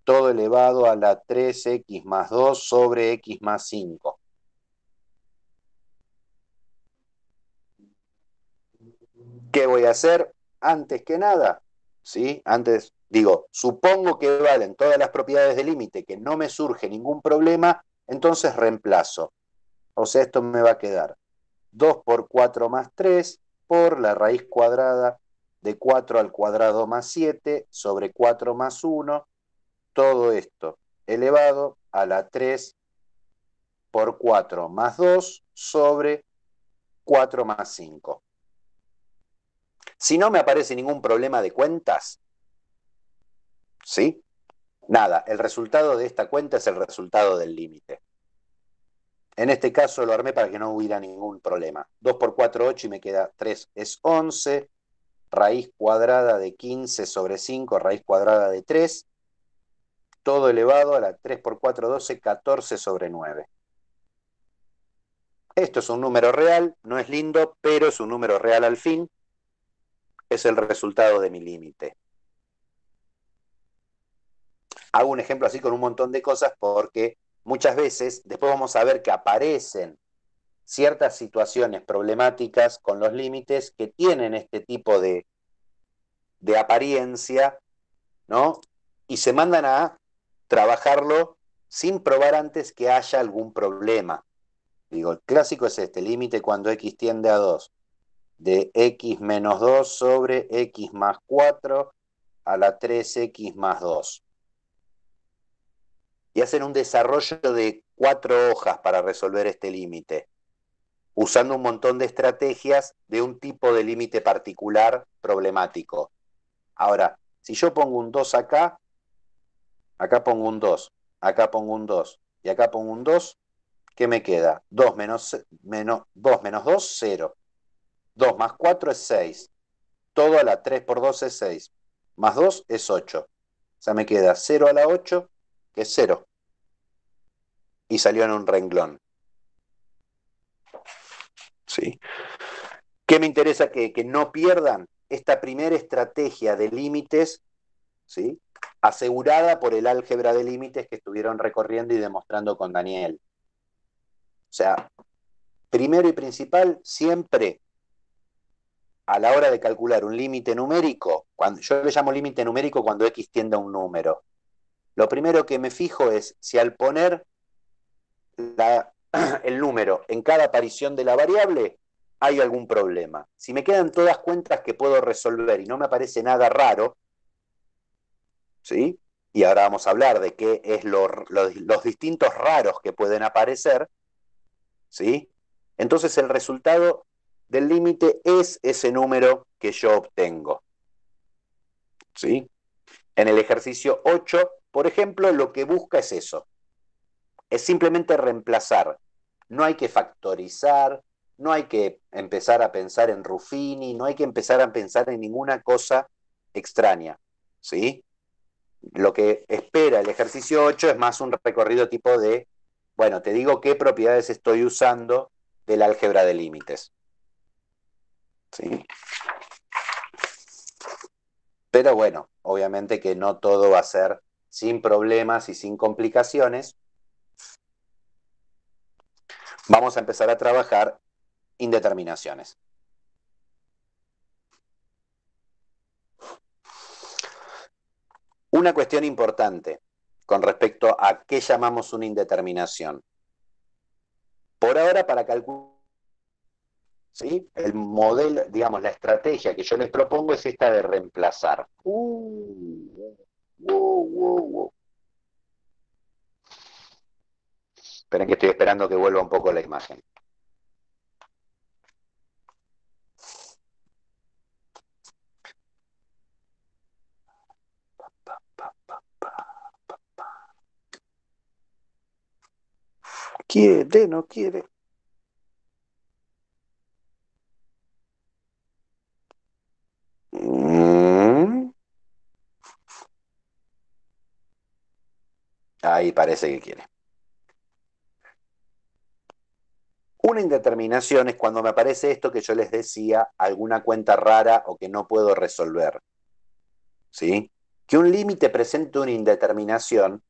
todo elevado a la 3x más 2 sobre x más 5. ¿Qué voy a hacer? Antes que nada, ¿sí? Antes, digo, supongo que valen todas las propiedades del límite, que no me surge ningún problema, entonces reemplazo. O sea, esto me va a quedar 2 por 4 más 3 por la raíz cuadrada de 4 al cuadrado más 7 sobre 4 más 1, todo esto elevado a la 3 por 4 más 2 sobre 4 más 5. Si no me aparece ningún problema de cuentas, ¿sí? Nada, el resultado de esta cuenta es el resultado del límite. En este caso lo armé para que no hubiera ningún problema. 2 por 4, 8 y me queda 3 es 11. Raíz cuadrada de 15 sobre 5, raíz cuadrada de 3. Todo elevado a la 3 por 4, 12, 14 sobre 9. Esto es un número real, no es lindo, pero es un número real al fin. Es el resultado de mi límite. Hago un ejemplo así con un montón de cosas porque muchas veces después vamos a ver que aparecen ciertas situaciones problemáticas con los límites que tienen este tipo de apariencia, ¿no? Y se mandan a trabajarlo sin probar antes que haya algún problema. Digo, el clásico es este, límite cuando x tiende a 2, de x menos 2 sobre x más 4 a la 3x más 2. Y hacen un desarrollo de 4 hojas para resolver este límite, usando un montón de estrategias de un tipo de límite particular problemático. Ahora, si yo pongo un 2 acá, acá pongo un 2, acá pongo un 2 y acá pongo un 2, ¿qué me queda? 2 menos 2, 0. 2 más 4 es 6. Todo a la 3 por 2 es 6. Más 2 es 8. O sea, me queda 0 a la 8, que es 0. Y salió en un renglón. ¿Sí? ¿Qué me interesa que no pierdan? Esta primera estrategia de límites, ¿sí? Asegurada por el álgebra de límites que estuvieron recorriendo y demostrando con Daniel. O sea, primero y principal, siempre a la hora de calcular un límite numérico, yo le llamo límite numérico cuando x tiende a un número, lo primero que me fijo es si al poner el número en cada aparición de la variable hay algún problema. Si me quedan todas cuentas que puedo resolver y no me aparece nada raro, ¿sí? Y ahora vamos a hablar de qué es los distintos raros que pueden aparecer, ¿sí? Entonces el resultado del límite es ese número que yo obtengo, ¿sí? En el ejercicio 8, por ejemplo, lo que busca es eso. Es simplemente reemplazar. No hay que factorizar, no hay que empezar a pensar en Ruffini, no hay que empezar a pensar en ninguna cosa extraña, ¿sí? Lo que espera el ejercicio 8 es más un recorrido tipo de, bueno, te digo qué propiedades estoy usando del álgebra de límites. ¿Sí? Pero bueno, obviamente que no todo va a ser sin problemas y sin complicaciones. Vamos a empezar a trabajar indeterminaciones. Una cuestión importante con respecto a qué llamamos una indeterminación. Por ahora, para calcular, ¿sí? El modelo, digamos, la estrategia que yo les propongo es esta de reemplazar. Esperen que estoy esperando que vuelva un poco la imagen. Quiere, no quiere. Ahí parece que quiere. Una indeterminación es cuando me aparece esto que yo les decía, alguna cuenta rara o que no puedo resolver. ¿Sí? Que un límite presente una indeterminación,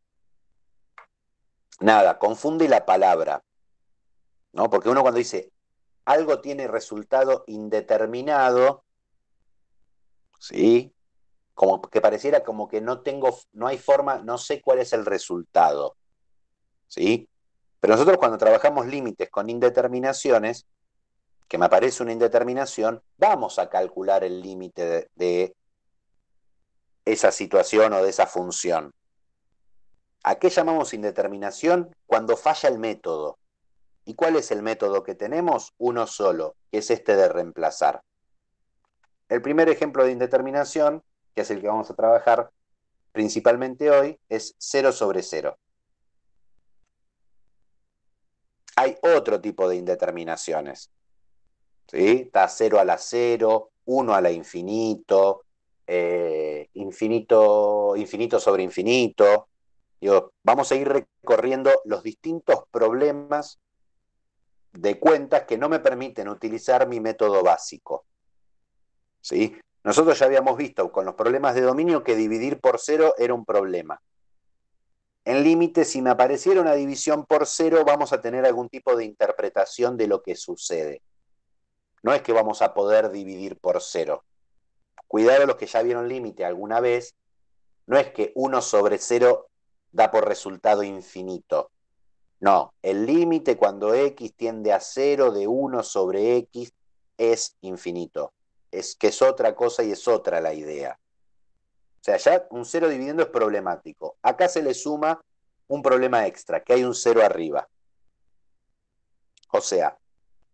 nada, confunde la palabra, ¿no? Porque uno cuando dice algo tiene resultado indeterminado, ¿sí? Como que pareciera como que no hay forma, no sé cuál es el resultado, ¿sí? Pero nosotros cuando trabajamos límites con indeterminaciones, que me aparece una indeterminación, vamos a calcular el límite de esa situación o de esa función. ¿A qué llamamos indeterminación? Cuando falla el método. ¿Y cuál es el método que tenemos? Uno solo, que es este de reemplazar. El primer ejemplo de indeterminación, que es el que vamos a trabajar principalmente hoy, es 0 sobre 0. Hay otro tipo de indeterminaciones. ¿Sí? Está 0 a la 0, 1 a la infinito, infinito sobre infinito. Digo, vamos a ir recorriendo los distintos problemas de cuentas que no me permiten utilizar mi método básico. ¿Sí? Nosotros ya habíamos visto con los problemas de dominio que dividir por 0 era un problema. En límite, si me apareciera una división por 0, vamos a tener algún tipo de interpretación de lo que sucede. No es que vamos a poder dividir por 0. Cuidado los que ya vieron límite alguna vez, no es que 1 sobre 0 da por resultado infinito. No, el límite cuando x tiende a 0 de 1 sobre x es infinito. Es que es otra cosa y es otra la idea. O sea, ya un 0 dividiendo es problemático. Acá se le suma un problema extra, que hay un 0 arriba. O sea,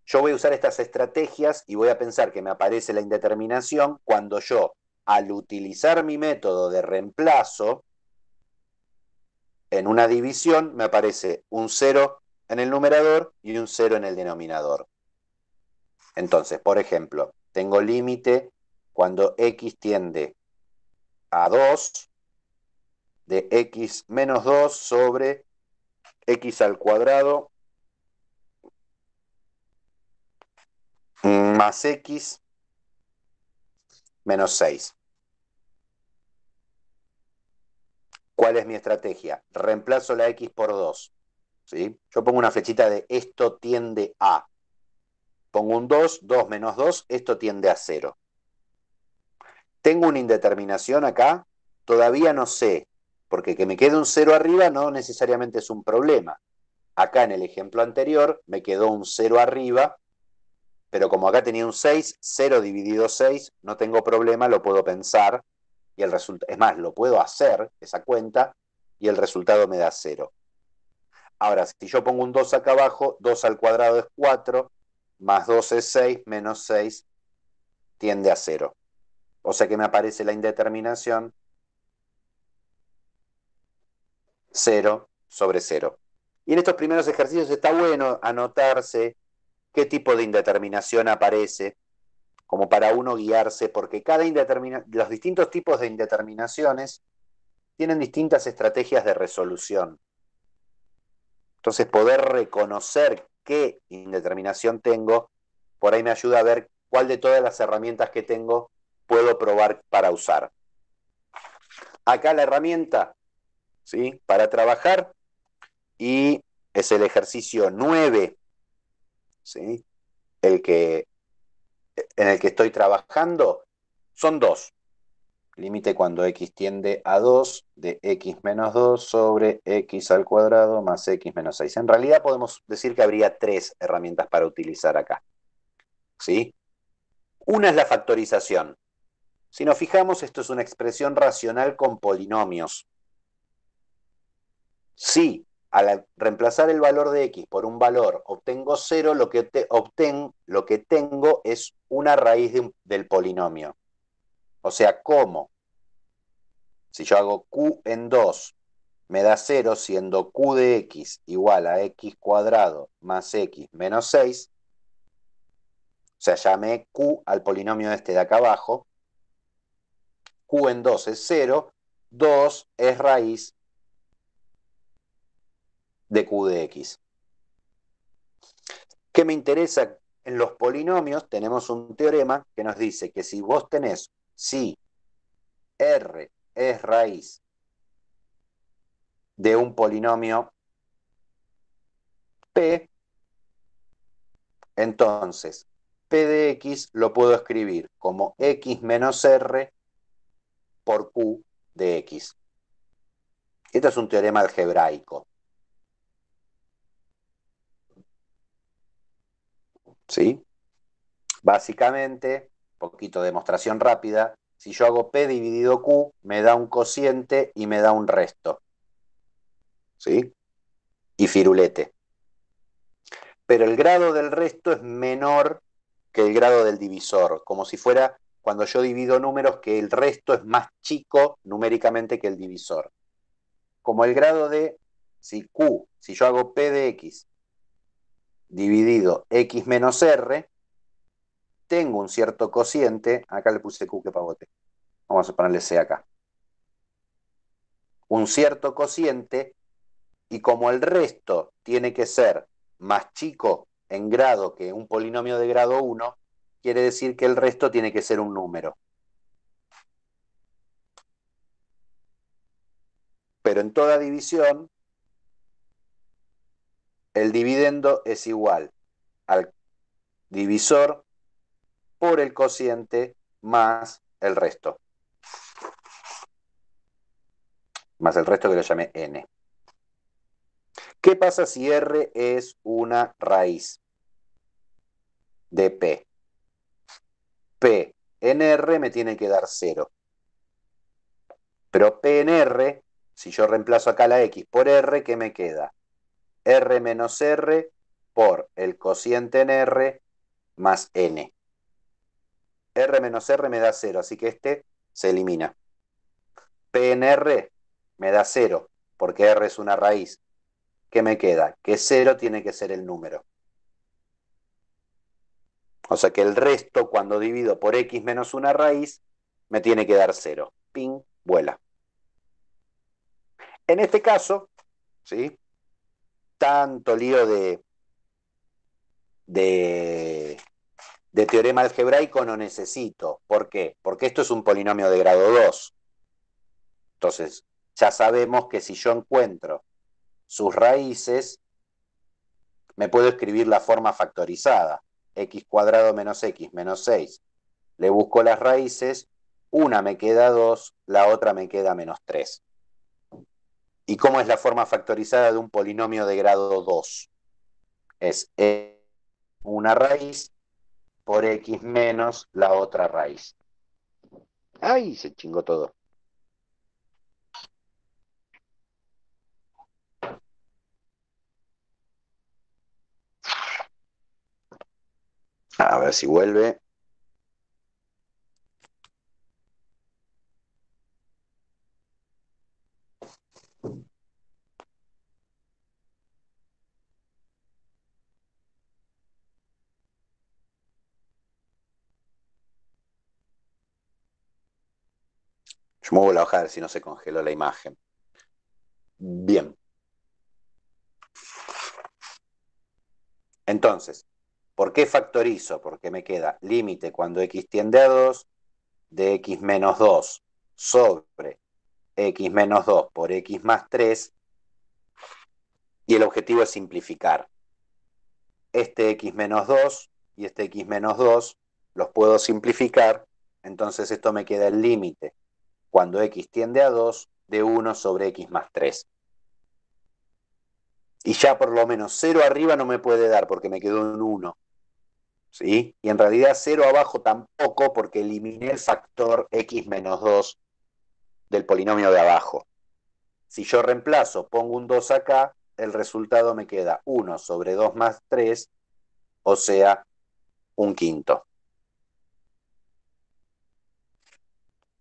yo voy a usar estas estrategias y voy a pensar que me aparece la indeterminación cuando yo, al utilizar mi método de reemplazo, en una división me aparece un 0 en el numerador y un 0 en el denominador. Entonces, por ejemplo, tengo límite cuando x tiende a 2 de x menos 2 sobre x al cuadrado más x menos 6. ¿Cuál es mi estrategia? Reemplazo la x por 2. ¿Sí? Yo pongo una flechita de esto tiende a. Pongo un 2, 2 menos 2, esto tiende a 0. ¿Tengo una indeterminación acá? Todavía no sé, porque que me quede un 0 arriba no necesariamente es un problema. Acá en el ejemplo anterior me quedó un 0 arriba, pero como acá tenía un 6, 0 dividido 6, no tengo problema, lo puedo pensar, y el resultado, es más, lo puedo hacer, esa cuenta, y el resultado me da 0. Ahora, si yo pongo un 2 acá abajo, 2 al cuadrado es 4, más 2 es 6, menos 6 tiende a 0. O sea que me aparece la indeterminación 0 sobre 0. Y en estos primeros ejercicios está bueno anotarse qué tipo de indeterminación aparece, como para uno guiarse, porque los distintos tipos de indeterminaciones tienen distintas estrategias de resolución. Entonces, poder reconocer qué indeterminación tengo, por ahí me ayuda a ver cuál de todas las herramientas que tengo puedo probar para usar. Acá la herramienta, ¿sí?, para trabajar, y es el ejercicio 9, ¿sí?, en el que estoy trabajando, son dos. Límite cuando x tiende a 2 de x menos 2 sobre x al cuadrado más x menos 6. En realidad podemos decir que habría tres herramientas para utilizar acá, ¿sí? Una es la factorización. Si nos fijamos, esto es una expresión racional con polinomios. Si al reemplazar el valor de x por un valor obtengo 0, lo que tengo es una raíz del polinomio. O sea, ¿cómo? Si yo hago q en 2, me da 0, siendo q de x igual a x cuadrado más x menos 6. O sea, llamé q al polinomio este de acá abajo. Q en 2 es 0, 2 es raíz de q de x. ¿Qué me interesa? En los polinomios tenemos un teorema que nos dice que si vos tenés, si R es raíz de un polinomio P, entonces P de X lo puedo escribir como X menos R por Q de X. Este es un teorema algebraico, ¿sí? Básicamente, poquito de demostración rápida, si yo hago P dividido Q, me da un cociente y me da un resto, ¿sí? Y firulete. Pero el grado del resto es menor que el grado del divisor, como si fuera cuando yo divido números que el resto es más chico numéricamente que el divisor. Como el grado de, si yo hago P de X dividido X menos R, tengo un cierto cociente, acá le puse Q que pavote, vamos a ponerle C acá, un cierto cociente, y como el resto tiene que ser más chico en grado que un polinomio de grado 1, quiere decir que el resto tiene que ser un número. Pero en toda división, el dividendo es igual al divisor por el cociente más el resto. Más el resto que lo llamé n. ¿Qué pasa si R es una raíz de P? P en R me tiene que dar 0. Pero P en R, si yo reemplazo acá la X por R, ¿qué me queda? R menos R por el cociente en R más N. R menos R me da 0, así que este se elimina. P en R me da 0, porque R es una raíz. ¿Qué me queda? Que 0 tiene que ser el número. O sea que el resto, cuando divido por X menos una raíz, me tiene que dar 0. Ping, vuela. En este caso, ¿sí?, tanto lío de teorema algebraico no necesito. ¿Por qué? Porque esto es un polinomio de grado 2. Entonces, ya sabemos que si yo encuentro sus raíces, me puedo escribir la forma factorizada. X cuadrado menos X menos 6. Le busco las raíces, una me queda 2, la otra me queda menos 3. ¿Y cómo es la forma factorizada de un polinomio de grado 2? Es una raíz por X menos la otra raíz. ¡Ay! Se chingó todo. A ver si vuelve. Yo muevo la hoja a ver si no se congeló la imagen. Bien. Entonces, ¿por qué factorizo? Porque me queda límite cuando x tiende a 2 de x menos 2 sobre x menos 2 por x más 3, y el objetivo es simplificar. Este x menos 2 y este x menos 2 los puedo simplificar, entonces esto me queda el límite cuando x tiende a 2 de 1 sobre x más 3. Y ya por lo menos 0 arriba no me puede dar porque me quedó un 1. ¿Sí? Y en realidad 0 abajo tampoco porque eliminé el factor x menos 2 del polinomio de abajo. Si yo reemplazo, pongo un 2 acá, el resultado me queda 1 sobre 2 más 3, o sea, un quinto.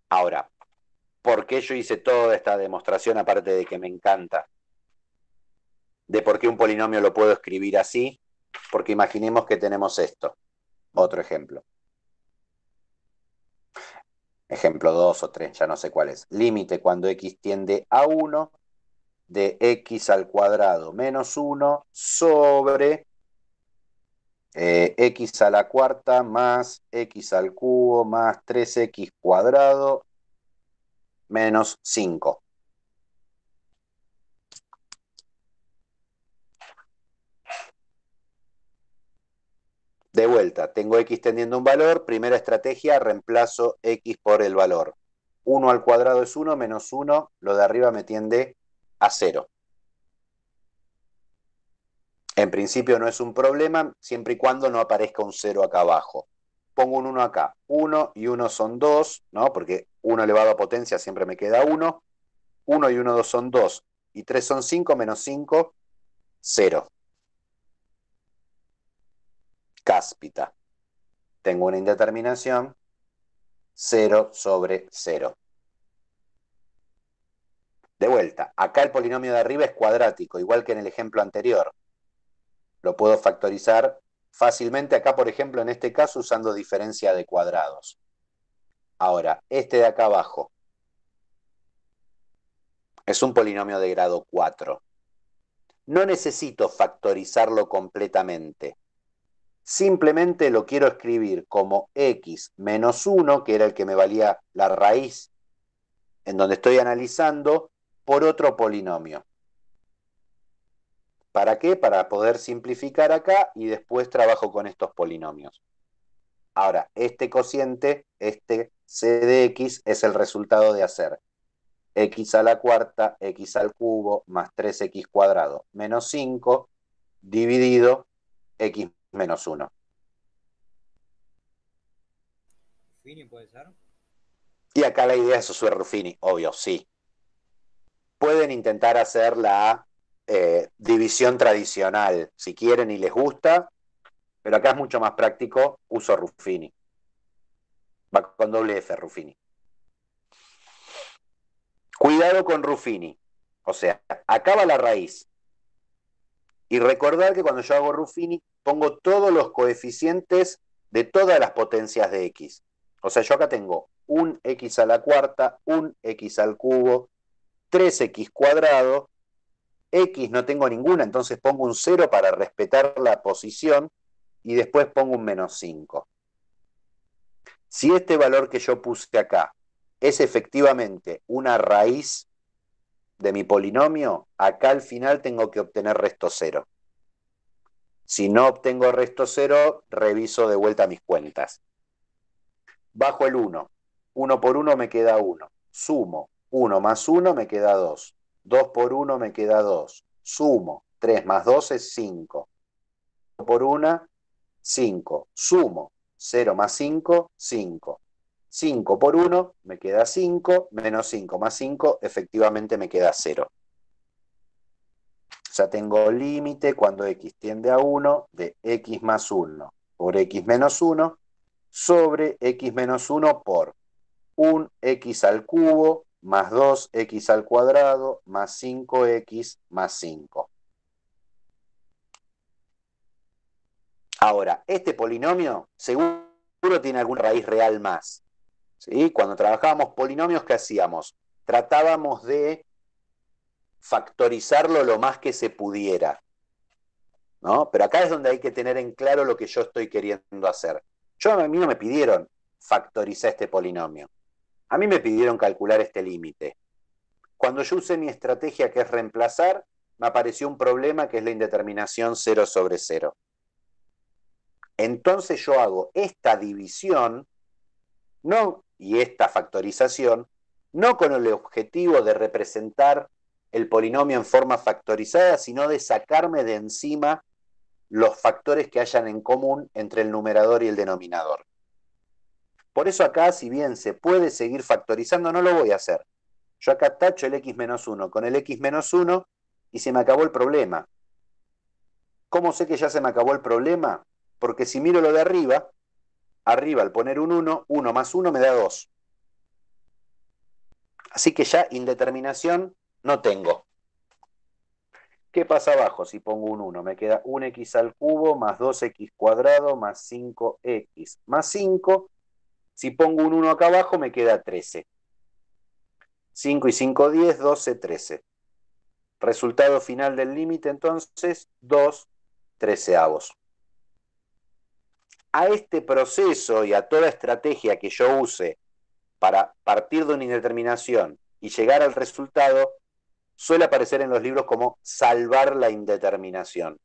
Ahora, ¿por qué yo hice toda esta demostración, aparte de que me encanta? De por qué un polinomio lo puedo escribir así, porque imaginemos que tenemos esto. Otro ejemplo. Ejemplo 2 o 3, ya no sé cuál es. Límite cuando x tiende a 1 de x al cuadrado menos 1 sobre x a la cuarta más x al cubo más 3x cuadrado menos 5. De vuelta, tengo x teniendo un valor, primera estrategia, reemplazo x por el valor. 1 al cuadrado es 1, menos 1, lo de arriba me tiende a 0. En principio no es un problema, siempre y cuando no aparezca un 0 acá abajo. Pongo un 1 acá. 1 y 1 son 2, ¿no? Porque 1 elevado a potencia siempre me queda 1. 1 y 1, 2 son 2. Y 3 son 5, menos 5, 0. Cáspita. Tengo una indeterminación, 0 sobre 0. De vuelta, acá el polinomio de arriba es cuadrático, igual que en el ejemplo anterior. Lo puedo factorizar fácilmente acá, por ejemplo, en este caso, usando diferencia de cuadrados. Ahora, este de acá abajo es un polinomio de grado 4. No necesito factorizarlo completamente. Simplemente lo quiero escribir como x menos 1, que era el que me valía la raíz en donde estoy analizando, por otro polinomio. ¿Para qué? Para poder simplificar acá y después trabajo con estos polinomios. Ahora, este cociente, este c de x, es el resultado de hacer x a la cuarta, x al cubo, más 3x cuadrado, menos 5, dividido x menos 1. ¿Fini puede ser? Y acá la idea es Josué Ruffini, obvio, sí. Pueden intentar hacer la división tradicional, si quieren y les gusta, pero acá es mucho más práctico, uso Ruffini. Va con doble F, Ruffini. Cuidado con Ruffini. O sea, acá va la raíz. Y recordar que cuando yo hago Ruffini, pongo todos los coeficientes de todas las potencias de x. O sea, yo acá tengo un x a la cuarta, un x al cubo, 3x cuadrado, x no tengo ninguna, entonces pongo un 0 para respetar la posición y después pongo un menos 5. Si este valor que yo puse acá es efectivamente una raíz de mi polinomio, acá al final tengo que obtener resto 0. Si no obtengo resto 0, reviso de vuelta mis cuentas. Bajo el 1. 1 por 1 me queda 1. Sumo. 1 más 1 me queda 2. 2 por 1 me queda 2. Sumo. 3 más 2 es 5. Por 1, 5. Sumo. 0 más 5, 5. 5 por 1 me queda 5. Menos 5 más 5 efectivamente me queda 0. O sea, tengo límite cuando x tiende a 1 de x más 1 por x menos 1 sobre x menos 1 por un x al cubo más 2x al cuadrado más 5x más 5. Ahora, este polinomio seguro tiene alguna raíz real más. ¿sí? Cuando trabajábamos polinomios, ¿qué hacíamos? Tratábamos de factorizarlo lo más que se pudiera, ¿no? Pero acá es donde hay que tener en claro lo que yo estoy queriendo hacer. A mí no me pidieron factorizar este polinomio. A mí me pidieron calcular este límite. Cuando yo usé mi estrategia, que es reemplazar, me apareció un problema que es la indeterminación 0 sobre 0. Entonces yo hago esta división y esta factorización, no con el objetivo de representar el polinomio en forma factorizada, sino de sacarme de encima los factores que hayan en común entre el numerador y el denominador. Por eso acá, si bien se puede seguir factorizando, no lo voy a hacer. Yo acá tacho el x menos 1 con el x menos 1 y se me acabó el problema. ¿Cómo sé que ya se me acabó el problema? Porque si miro lo de arriba al poner un 1, 1 más 1 me da 2. Así que ya indeterminación no tengo. ¿Qué pasa abajo si pongo un 1? Me queda 1x al cubo más 2x cuadrado más 5x más 5. Si pongo un 1 acá abajo me queda 13. 5 y 5, 10, 12, 13. Resultado final del límite entonces, 2 treceavos. A este proceso y a toda estrategia que yo use para partir de una indeterminación y llegar al resultado, suele aparecer en los libros como salvar la indeterminación.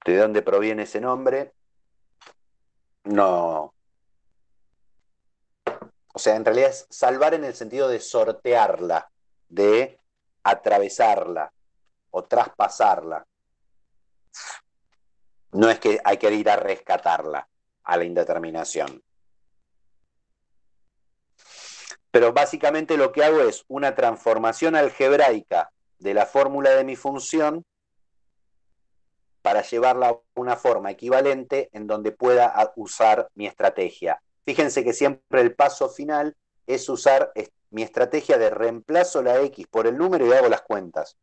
¿De dónde proviene ese nombre? No. O sea, en realidad es salvar en el sentido de sortearla, de atravesarla o traspasarla. No es que hay que ir a rescatarla a la indeterminación. Pero básicamente lo que hago es una transformación algebraica de la fórmula de mi función para llevarla a una forma equivalente en donde pueda usar mi estrategia. Fíjense que siempre el paso final es usar mi estrategia de reemplazo la x por el número y hago las cuentas.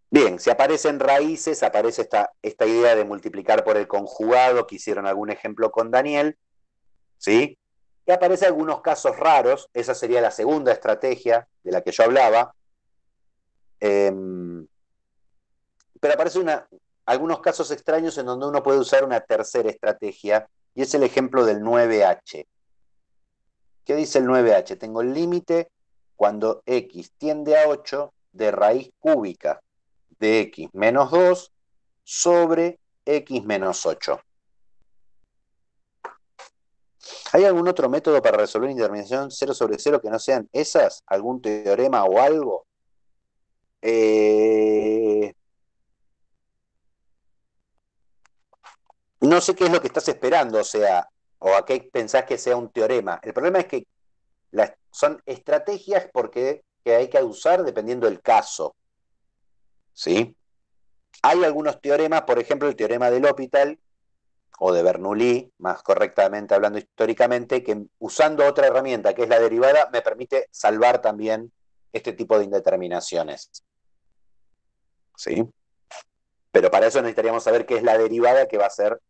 Bien, si aparecen raíces, aparece esta idea de multiplicar por el conjugado, que hicieron algún ejemplo con Daniel, ¿sí? Y aparecen algunos casos raros, esa sería la segunda estrategia de la que yo hablaba, pero aparecen algunos casos extraños en donde uno puede usar una tercera estrategia, y es el ejemplo del 9h. ¿Qué dice el 9h? Tengo el límite cuando x tiende a 8 de raíz cúbica de x menos 2 sobre x menos 8. ¿Hay algún otro método para resolver indeterminación 0 sobre 0 que no sean esas? ¿Algún teorema o algo? No sé qué es lo que estás esperando, o sea, o a qué pensás que sea un teorema. El problema es que son estrategias que hay que usar dependiendo del caso. ¿Sí? Hay algunos teoremas, por ejemplo, el teorema de L'Hopital, o de Bernoulli, más correctamente hablando históricamente, que usando otra herramienta que es la derivada, me permite salvar también este tipo de indeterminaciones. ¿Sí? Pero para eso necesitaríamos saber qué es la derivada, que va a ser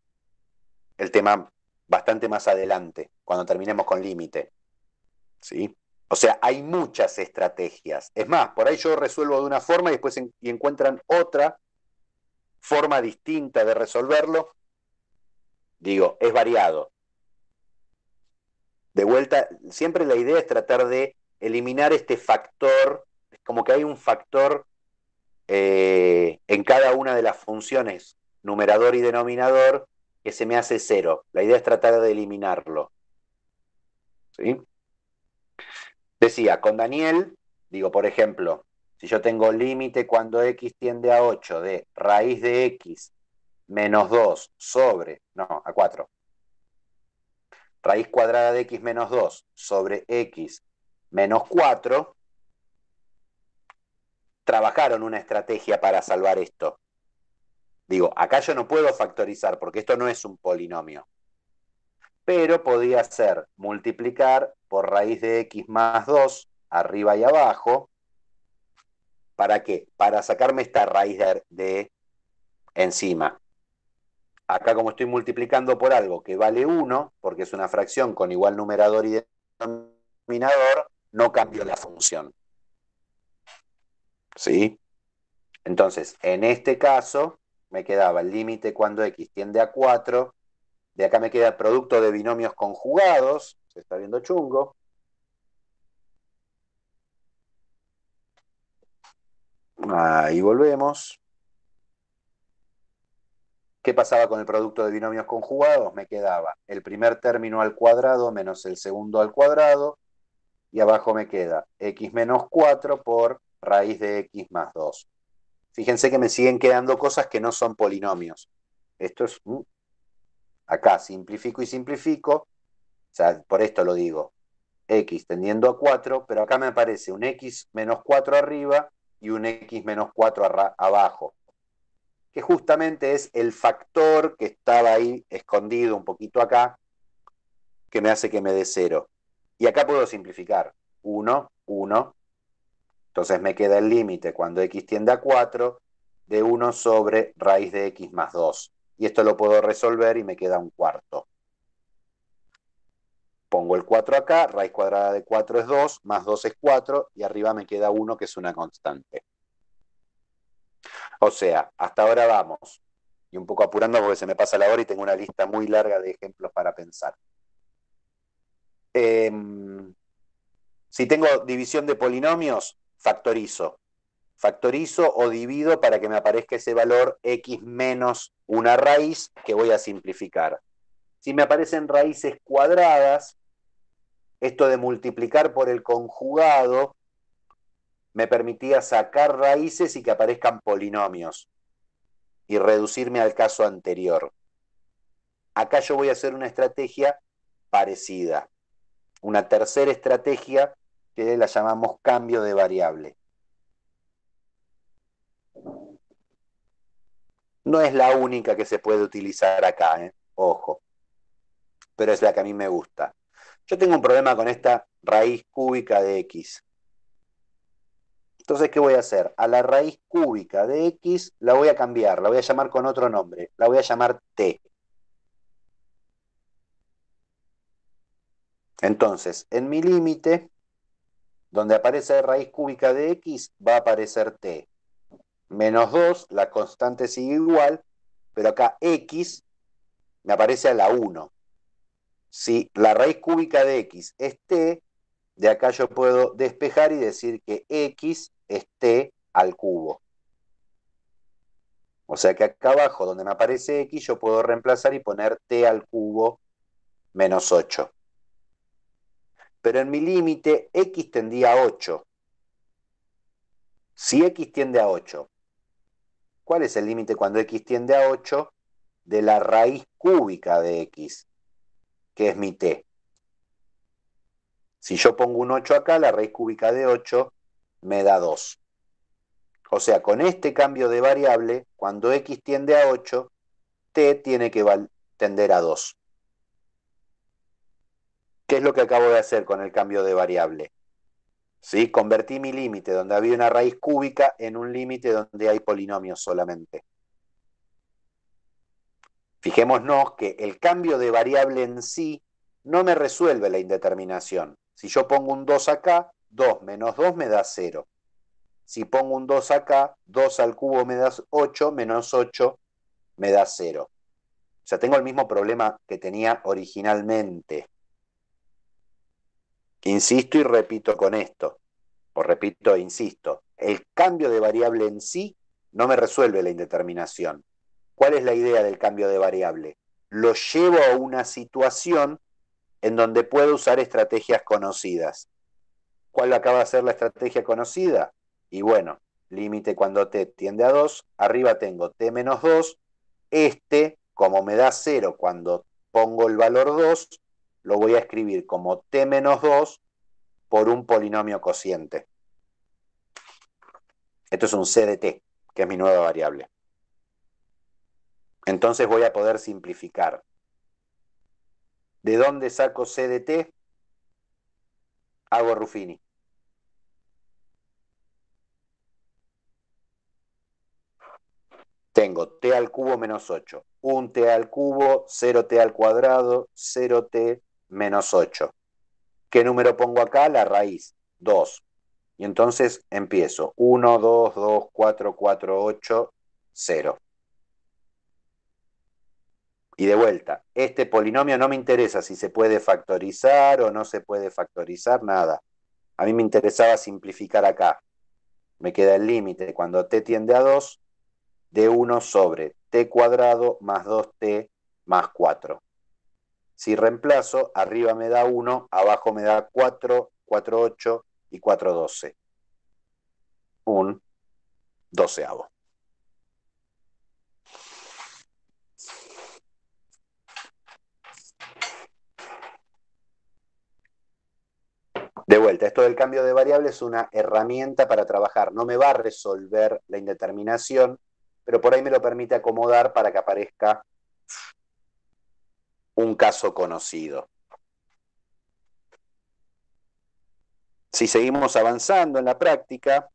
el tema bastante más adelante, cuando terminemos con límite. ¿Sí? O sea, hay muchas estrategias. Es más, por ahí yo resuelvo de una forma y después encuentran otra forma distinta de resolverlo. Digo, es variado. De vuelta, siempre la idea es tratar de eliminar este factor, como que hay un factor en cada una de las funciones, numerador y denominador, que se me hace 0. La idea es tratar de eliminarlo. ¿Sí? Decía, con Daniel, digo, por ejemplo, si yo tengo límite cuando x tiende a 8 de raíz de x menos 2 sobre, no, a 4, raíz cuadrada de x menos 2 sobre x menos 4, trabajaron una estrategia para salvar esto. Digo, acá yo no puedo factorizar porque esto no es un polinomio. Pero podía ser multiplicar por raíz de x más 2, arriba y abajo, ¿Para qué? Para sacarme esta raíz de encima. Acá como estoy multiplicando por algo que vale 1, porque es una fracción con igual numerador y denominador, no cambio la función. ¿Sí? Entonces, en este caso, me quedaba el límite cuando x tiende a 4. De acá me queda el producto de binomios conjugados. Se está viendo chungo. Ahí volvemos. ¿Qué pasaba con el producto de binomios conjugados? Me quedaba el primer término al cuadrado menos el segundo al cuadrado, y abajo me queda x menos 4 por raíz de x más 2. Fíjense que me siguen quedando cosas que no son polinomios. Esto es... acá simplifico y simplifico, o sea, por esto lo digo, x tendiendo a 4, pero acá me aparece un x menos 4 arriba y un x menos 4 abajo, que justamente es el factor que estaba ahí escondido un poquito acá, que me hace que me dé 0. Y acá puedo simplificar. 1, 1. Entonces me queda el límite cuando x tiende a 4 de 1 sobre raíz de x más 2. Y esto lo puedo resolver y me queda un cuarto. Pongo el 4 acá, raíz cuadrada de 4 es 2, más 2 es 4, y arriba me queda 1 que es una constante. O sea, hasta ahora vamos, y un poco apurando porque se me pasa la hora y tengo una lista muy larga de ejemplos para pensar. Si tengo división de polinomios, factorizo. Factorizo o divido para que me aparezca ese valor x menos una raíz que voy a simplificar. Si me aparecen raíces cuadradas, esto de multiplicar por el conjugado me permitía sacar raíces y que aparezcan polinomios y reducirme al caso anterior. Acá yo voy a hacer una estrategia parecida. Una tercera estrategia que la llamamos cambio de variable. No es la única que se puede utilizar acá, ojo, pero es la que a mí me gusta. Yo tengo un problema con esta raíz cúbica de x. Entonces, ¿qué voy a hacer? A la raíz cúbica de x la voy a cambiar, la voy a llamar con otro nombre, la voy a llamar t. Entonces, en mi límite, donde aparece raíz cúbica de x, va a aparecer t. Menos 2, la constante sigue igual, pero acá x me aparece a la 1. Si la raíz cúbica de x es t, de acá yo puedo despejar y decir que x es t al cubo. O sea que acá abajo, donde me aparece x, yo puedo reemplazar y poner t al cubo menos 8. Pero en mi límite, x tendía a 8. Si x tiende a 8, ¿cuál es el límite cuando x tiende a 8? De la raíz cúbica de x, que es mi t. Si yo pongo un 8 acá, la raíz cúbica de 8 me da 2. O sea, con este cambio de variable, cuando x tiende a 8, t tiene que tender a 2. ¿Qué es lo que acabo de hacer con el cambio de variable? ¿Sí? Convertí mi límite donde había una raíz cúbica en un límite donde hay polinomios solamente. Fijémonos que el cambio de variable en sí no me resuelve la indeterminación. Si yo pongo un 2 acá, 2 menos 2 me da 0. Si pongo un 2 acá, 2 al cubo me da 8, menos 8 me da 0. O sea, tengo el mismo problema que tenía originalmente. Insisto y repito con esto, o repito e insisto, el cambio de variable en sí no me resuelve la indeterminación. ¿Cuál es la idea del cambio de variable? Lo llevo a una situación en donde puedo usar estrategias conocidas. ¿Cuál acaba de ser la estrategia conocida? Y bueno, límite cuando t tiende a 2, arriba tengo t menos 2, como me da 0 cuando pongo el valor 2, lo voy a escribir como t menos 2 por un polinomio cociente. Esto es un c de t, que es mi nueva variable. Entonces voy a poder simplificar. ¿De dónde saco c de t? Hago Ruffini. Tengo t al cubo menos 8. 1t al cubo, 0t al cuadrado, 0t menos 8. ¿Qué número pongo acá? La raíz, 2. Y entonces empiezo. 1, 2, 2, 4, 4, 8, 0. Y de vuelta, este polinomio no me interesa si se puede factorizar o no se puede factorizar, nada. A mí me interesaba simplificar acá. Me queda el límite cuando t tiende a 2 de 1 sobre t cuadrado más 2t más 4. Si reemplazo, arriba me da 1, abajo me da 4, 4, 8 y 4, 12. Un doceavo. De vuelta, esto del cambio de variable es una herramienta para trabajar. No me va a resolver la indeterminación, pero por ahí me lo permite acomodar para que aparezca un caso conocido. Si seguimos avanzando en la práctica,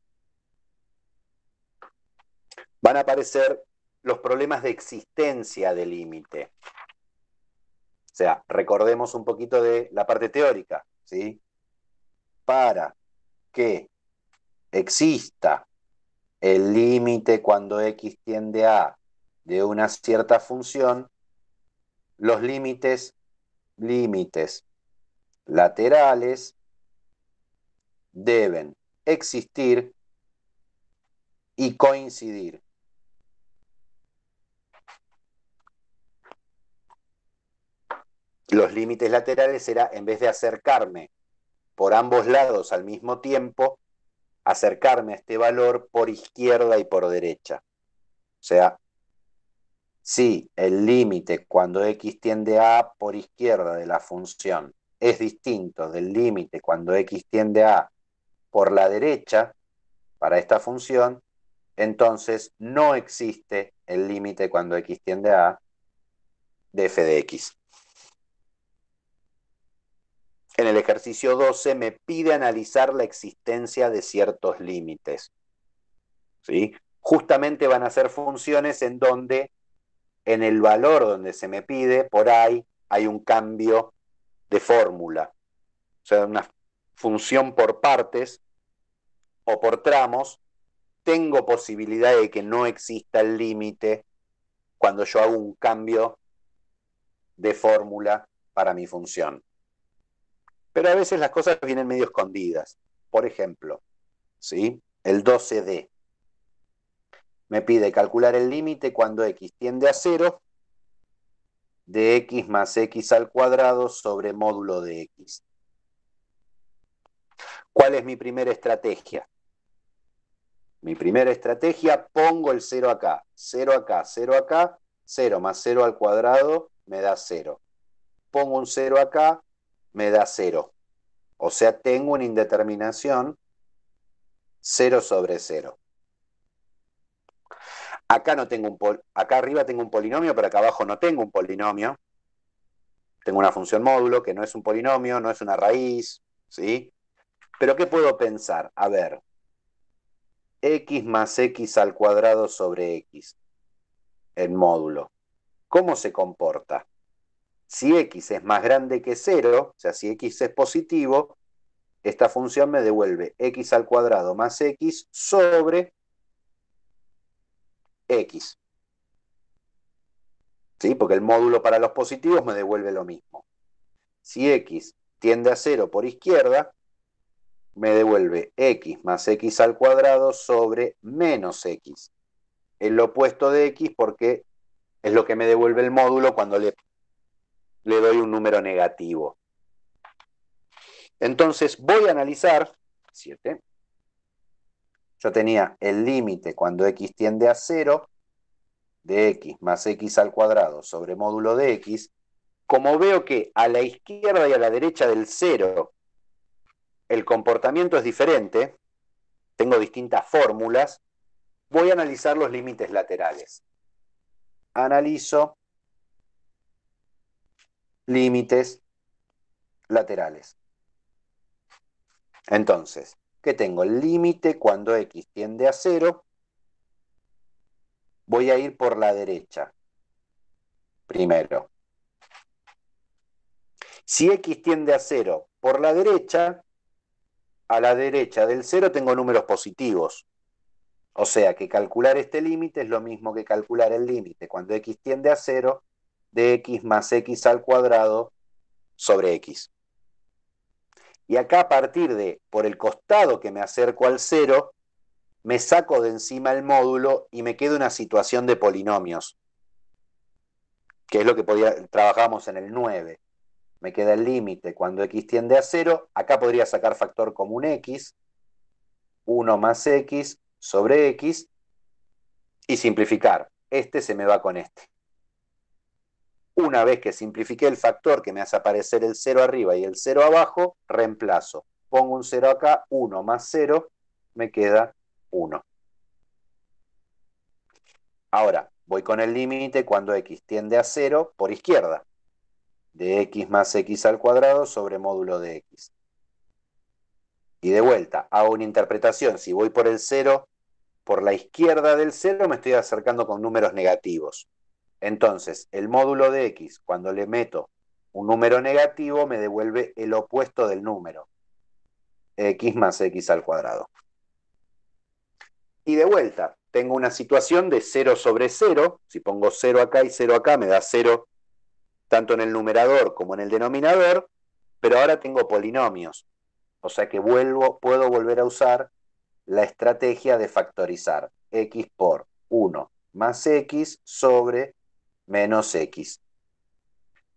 van a aparecer los problemas de existencia del límite. O sea, recordemos un poquito de la parte teórica, ¿sí? Para que exista el límite cuando x tiende a de una cierta función, los límites laterales deben existir y coincidir. Los límites laterales será, en vez de acercarme por ambos lados al mismo tiempo, acercarme a este valor por izquierda y por derecha. O sea, si el límite cuando x tiende a por izquierda de la función es distinto del límite cuando x tiende a por la derecha para esta función, entonces no existe el límite cuando x tiende a de f de x. En el ejercicio 12 me pide analizar la existencia de ciertos límites. ¿Sí? Justamente van a ser funciones en donde, en el valor donde se me pide, por ahí hay un cambio de fórmula. O sea, una función por partes o por tramos, tengo posibilidad de que no exista el límite cuando yo hago un cambio de fórmula para mi función. Pero a veces las cosas vienen medio escondidas. Por ejemplo, ¿sí? El 12D me pide calcular el límite cuando x tiende a 0 de x más x al cuadrado sobre módulo de x. ¿Cuál es mi primera estrategia? Mi primera estrategia, pongo el 0 acá, 0 acá, 0 acá, 0 más 0 al cuadrado me da 0. Pongo un 0 acá, me da 0. O sea, tengo una indeterminación 0 sobre 0. Acá, no tengo acá arriba tengo un polinomio, pero acá abajo no tengo un polinomio. Tengo una función módulo que no es un polinomio, no es una raíz, ¿sí? Pero ¿qué puedo pensar? A ver, x más x al cuadrado sobre x en módulo. ¿Cómo se comporta? Si x es más grande que 0, o sea, si x es positivo, esta función me devuelve x al cuadrado más x sobre x. ¿Sí? Porque el módulo para los positivos me devuelve lo mismo. Si x tiende a 0 por izquierda, me devuelve x más x al cuadrado sobre menos x. El opuesto de x porque es lo que me devuelve el módulo cuando le doy un número negativo. Entonces voy a analizar 7. Yo tenía el límite cuando x tiende a 0 de x más x al cuadrado sobre módulo de x. Como veo que a la izquierda y a la derecha del 0 el comportamiento es diferente, tengo distintas fórmulas, voy a analizar los límites laterales. Analizo límites laterales. Entonces, ¿qué tengo? El límite cuando x tiende a 0 voy a ir por la derecha primero. Si x tiende a 0 por la derecha, a la derecha del 0 tengo números positivos. O sea que calcular este límite es lo mismo que calcular el límite cuando x tiende a 0 de x más x al cuadrado sobre x. Y acá a partir de, por el costado que me acerco al 0, me saco de encima el módulo y me queda una situación de polinomios, que es lo que trabajábamos en el 9. Me queda el límite cuando x tiende a 0. Acá podría sacar factor común x, 1 más x sobre x, y simplificar. Este se me va con este. Una vez que simplifiqué el factor que me hace aparecer el 0 arriba y el 0 abajo, reemplazo. Pongo un 0 acá, 1 más 0, me queda 1. Ahora, voy con el límite cuando x tiende a 0 por izquierda, de x más x al cuadrado sobre módulo de x. Y de vuelta, hago una interpretación. Si voy por el 0, por la izquierda del 0, me estoy acercando con números negativos. Entonces, el módulo de x, cuando le meto un número negativo, me devuelve el opuesto del número, x más x al cuadrado. Y de vuelta, tengo una situación de 0 sobre 0. Si pongo 0 acá y 0 acá, me da 0 tanto en el numerador como en el denominador, pero ahora tengo polinomios. O sea que puedo volver a usar la estrategia de factorizar x por 1 más x sobre menos x.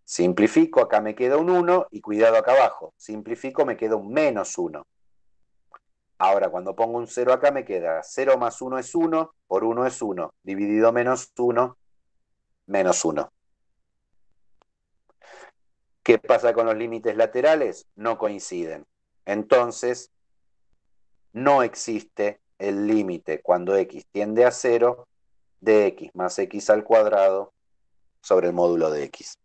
Simplifico, acá me queda un 1 y cuidado acá abajo. Simplifico, me queda un menos 1. Ahora, cuando pongo un 0 acá, me queda 0 más 1 es 1, por 1 es 1, dividido menos 1, menos 1. ¿Qué pasa con los límites laterales? No coinciden. Entonces, no existe el límite cuando x tiende a 0 de x más x al cuadrado sobre el módulo de x.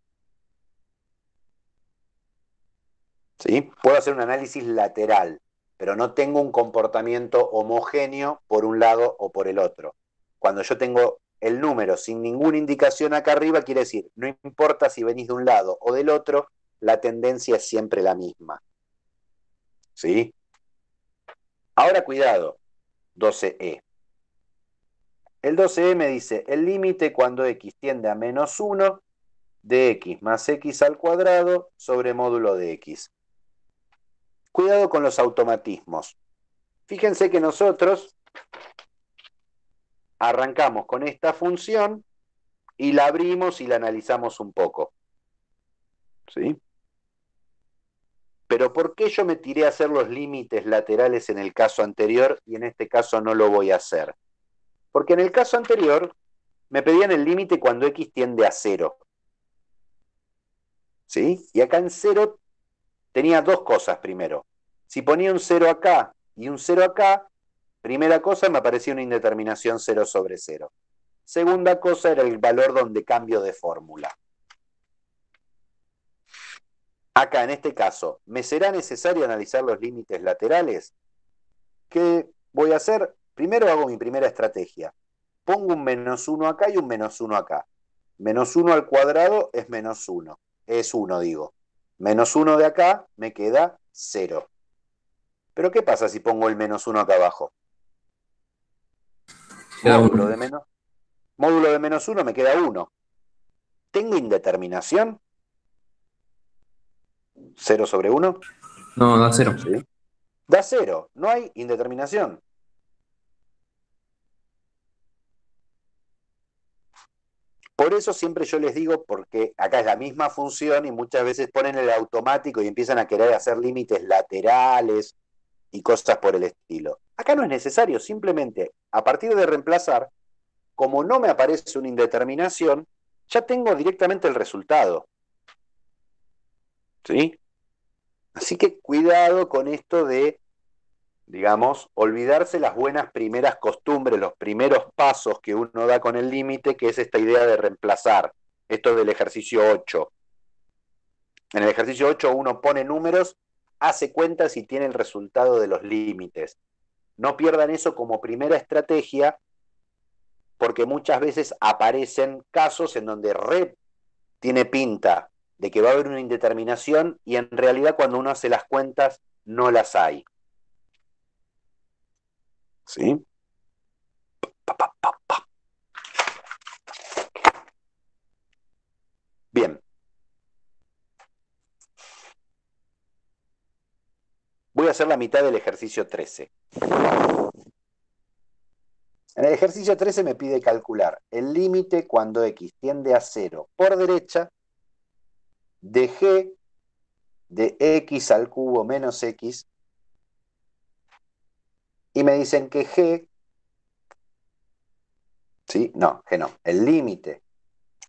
¿Sí? Puedo hacer un análisis lateral, pero no tengo un comportamiento homogéneo por un lado o por el otro. Cuando yo tengo el número sin ninguna indicación acá arriba, quiere decir, no importa si venís de un lado o del otro, la tendencia es siempre la misma. ¿Sí? Ahora cuidado, 12e. El 12e me dice, el límite cuando x tiende a menos 1 de x más x al cuadrado sobre módulo de x. Cuidado con los automatismos. Fíjense que nosotros arrancamos con esta función y la abrimos y la analizamos un poco. ¿Sí? Pero ¿por qué yo me tiré a hacer los límites laterales en el caso anterior y en este caso no lo voy a hacer? Porque en el caso anterior me pedían el límite cuando x tiende a 0. ¿Sí? Y acá en 0 tenía dos cosas primero. Si ponía un 0 acá y un 0 acá, primera cosa me aparecía una indeterminación 0 sobre 0. Segunda cosa era el valor donde cambio de fórmula. Acá, en este caso, ¿me será necesario analizar los límites laterales? ¿Qué voy a hacer? Primero hago mi primera estrategia. Pongo un menos 1 acá y un menos 1 acá. Menos 1 al cuadrado es menos 1. Es 1, digo. Menos 1 de acá me queda 0. Pero ¿qué pasa si pongo el menos 1 acá abajo? Módulo de menos 1 me queda 1. ¿Tengo indeterminación? 0 sobre 1. No, da 0. ¿Sí? Da 0. No hay indeterminación. Por eso siempre yo les digo, porque acá es la misma función y muchas veces ponen el automático y empiezan a querer hacer límites laterales y cosas por el estilo. Acá no es necesario, simplemente a partir de reemplazar, como no me aparece una indeterminación, ya tengo directamente el resultado. ¿Sí? Así que cuidado con esto de, digamos, olvidarse las buenas primeras costumbres, los primeros pasos que uno da con el límite, que es esta idea de reemplazar. Esto del ejercicio 8. En el ejercicio 8 uno pone números, hace cuentas y tiene el resultado de los límites. No pierdan eso como primera estrategia porque muchas veces aparecen casos en donde tiene pinta de que va a haber una indeterminación y en realidad cuando uno hace las cuentas no las hay. ¿Sí? Bien. Voy a hacer la mitad del ejercicio 13. En el ejercicio 13 me pide calcular el límite cuando x tiende a 0 por derecha de g de x al cubo menos x, y me dicen que g, ¿sí? No, g no. El límite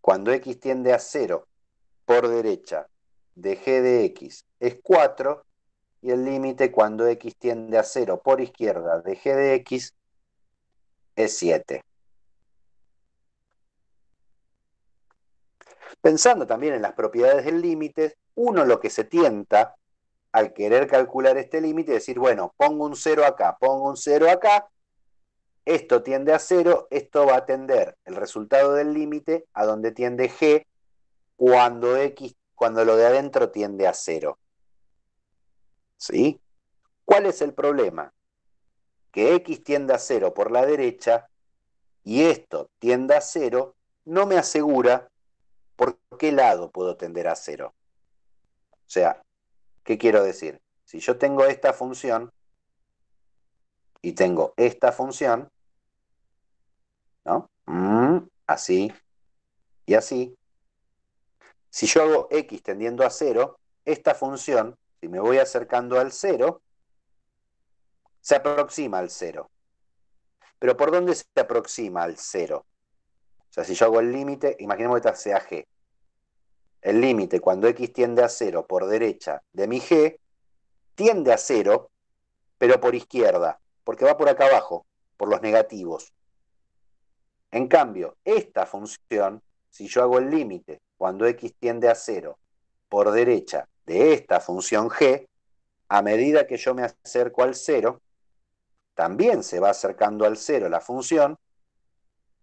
cuando x tiende a 0 por derecha de g de x es 4, y el límite cuando x tiende a 0 por izquierda de g de x es 7. Pensando también en las propiedades del límite, uno lo que se tienta al querer calcular este límite es decir, bueno, pongo un 0 acá, pongo un 0 acá, esto tiende a 0, esto va a tender el resultado del límite a donde tiende g cuando lo de adentro tiende a 0. ¿Sí? ¿Cuál es el problema? Que x tiende a 0 por la derecha y esto tiende a 0 no me asegura por qué lado puedo tender a 0. O sea, ¿qué quiero decir? Si yo tengo esta función y tengo esta función, ¿no? Así y así. Si yo hago x tendiendo a 0, esta función, si me voy acercando al 0, se aproxima al 0. ¿Pero por dónde se aproxima al 0? O sea, si yo hago el límite, imaginemos que esta sea g. El límite cuando x tiende a 0 por derecha de mi g, tiende a 0, pero por izquierda, porque va por acá abajo, por los negativos. En cambio, esta función, si yo hago el límite cuando x tiende a 0 por derecha de esta función g, a medida que yo me acerco al 0, también se va acercando al 0 la función,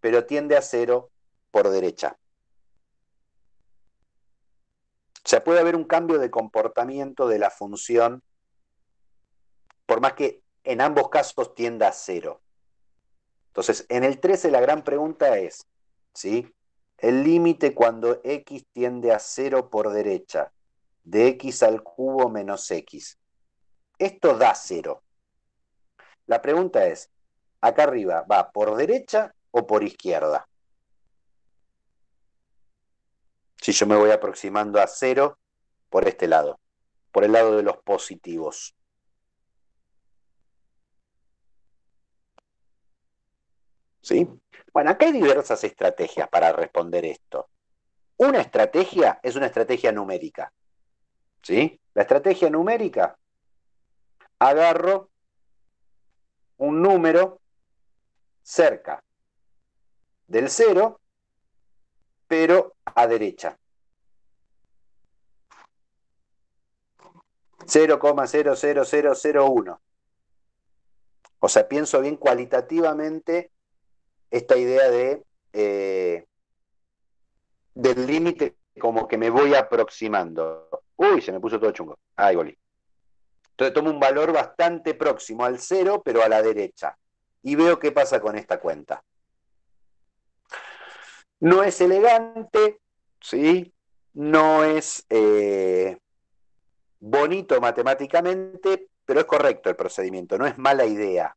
pero tiende a 0 por derecha. O sea, puede haber un cambio de comportamiento de la función, por más que en ambos casos tienda a 0. Entonces, en el 13 la gran pregunta es, ¿sí? El límite cuando x tiende a 0 por derecha, de x al cubo menos x. Esto da 0. La pregunta es, acá arriba, ¿va por derecha o por izquierda? Si yo me voy aproximando a 0 por este lado, por el lado de los positivos. ¿Sí? Bueno, acá hay diversas estrategias para responder esto. Una estrategia es una estrategia numérica. ¿Sí? La estrategia numérica, agarro un número cerca del 0, pero a derecha. 0,00001. O sea, pienso bien cualitativamente esta idea del límite como que me voy aproximando. Uy, se me puso todo chungo. Ahí volví. Entonces tomo un valor bastante próximo al 0, pero a la derecha. Y veo qué pasa con esta cuenta. No es elegante, ¿sí? No es bonito matemáticamente, pero es correcto el procedimiento, no es mala idea,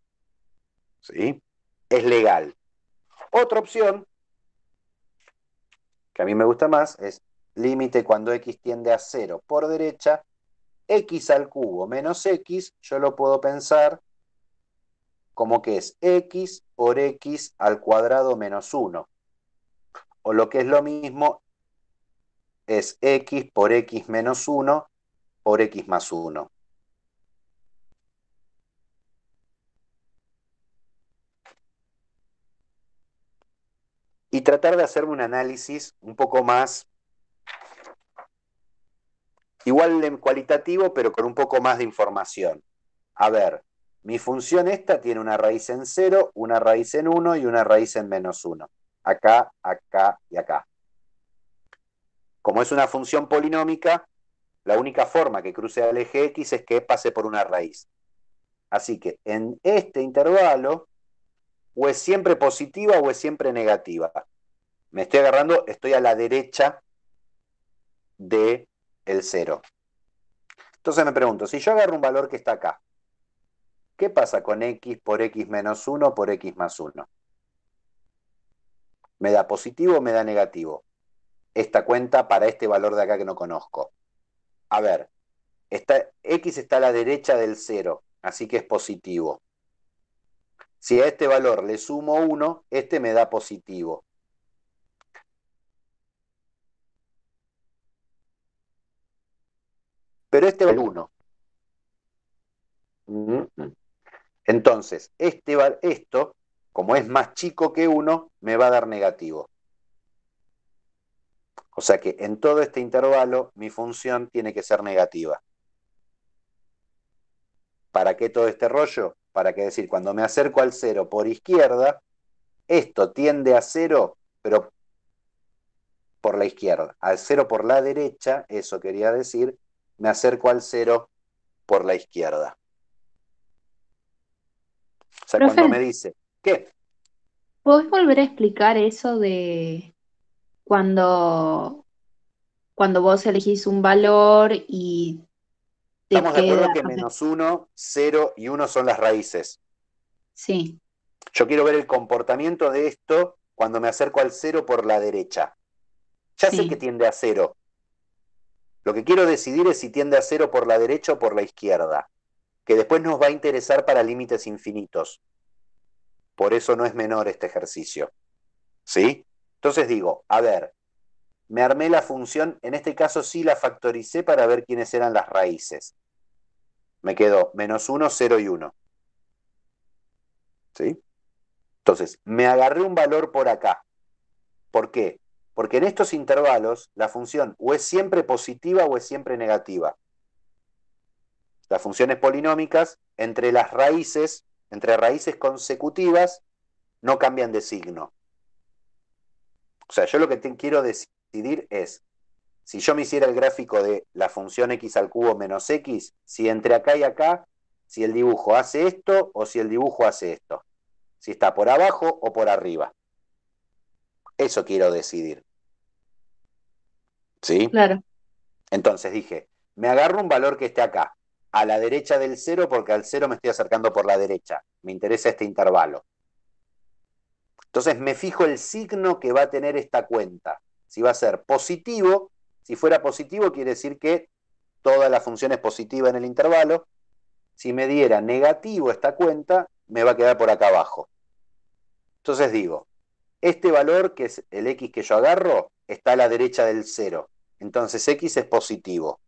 ¿sí? Es legal. Otra opción, que a mí me gusta más, es límite cuando x tiende a 0 por derecha, x al cubo menos x, yo lo puedo pensar como que es x por x al cuadrado menos 1. O lo que es lo mismo, es x por x menos 1 por x más 1. Y tratar de hacer un análisis un poco más, igual de cualitativo, pero con un poco más de información. A ver, mi función esta tiene una raíz en 0, una raíz en 1 y una raíz en -1. Acá, acá y acá. Como es una función polinómica, la única forma que cruce al eje X es que pase por una raíz. Así que en este intervalo, o es siempre positiva o es siempre negativa. Me estoy agarrando, estoy a la derecha del 0. Entonces me pregunto, si yo agarro un valor que está acá, ¿qué pasa con x por x menos 1 por x más 1? ¿Me da positivo o me da negativo? Esta cuenta para este valor de acá que no conozco. A ver, x está a la derecha del 0, así que es positivo. Si a este valor le sumo 1, este me da positivo. Pero este vale 1. Entonces, esto, como es más chico que 1, me va a dar negativo. O sea que en todo este intervalo mi función tiene que ser negativa. ¿Para qué todo este rollo? Para que decir, cuando me acerco al 0 por izquierda, esto tiende a 0, pero por la izquierda. Al 0 por la derecha, eso quería decir, me acerco al 0 por la izquierda. O sea, cuando me Profe, dice, ¿qué? ¿podés volver a explicar eso de cuando, cuando vos elegís un valor y te Estamos de queda? acuerdo que -1, 0 y 1 son las raíces. Sí, Yo quiero ver el comportamiento de esto cuando me acerco al 0 por la derecha. Ya sé que sí. tiende a 0. Lo que quiero decidir es si tiende a 0 por la derecha o por la izquierda, que después nos va a interesar para límites infinitos. Por eso no es menor este ejercicio. ¿Sí? Entonces digo, a ver, me armé la función, en este caso sí la factoricé para ver quiénes eran las raíces. Me quedó -1, 0 y 1. ¿Sí? Entonces, me agarré un valor por acá. ¿Por qué? Porque en estos intervalos la función o es siempre positiva o es siempre negativa. Las funciones polinómicas, entre raíces consecutivas, no cambian de signo. O sea, yo lo que quiero decidir es, si yo me hiciera el gráfico de la función x al cubo menos x, si entre acá y acá, si el dibujo hace esto o si el dibujo hace esto. Si está por abajo o por arriba. Eso quiero decidir. ¿Sí? Claro. Entonces dije, me agarro un valor que esté acá, a la derecha del 0, porque al 0 me estoy acercando por la derecha. Me interesa este intervalo. Entonces me fijo el signo que va a tener esta cuenta. Si va a ser positivo, si fuera positivo quiere decir que toda la función es positiva en el intervalo. Si me diera negativo esta cuenta, me va a quedar por acá abajo. Entonces digo, este valor, que es el x que yo agarro, está a la derecha del 0. Entonces x es positivo.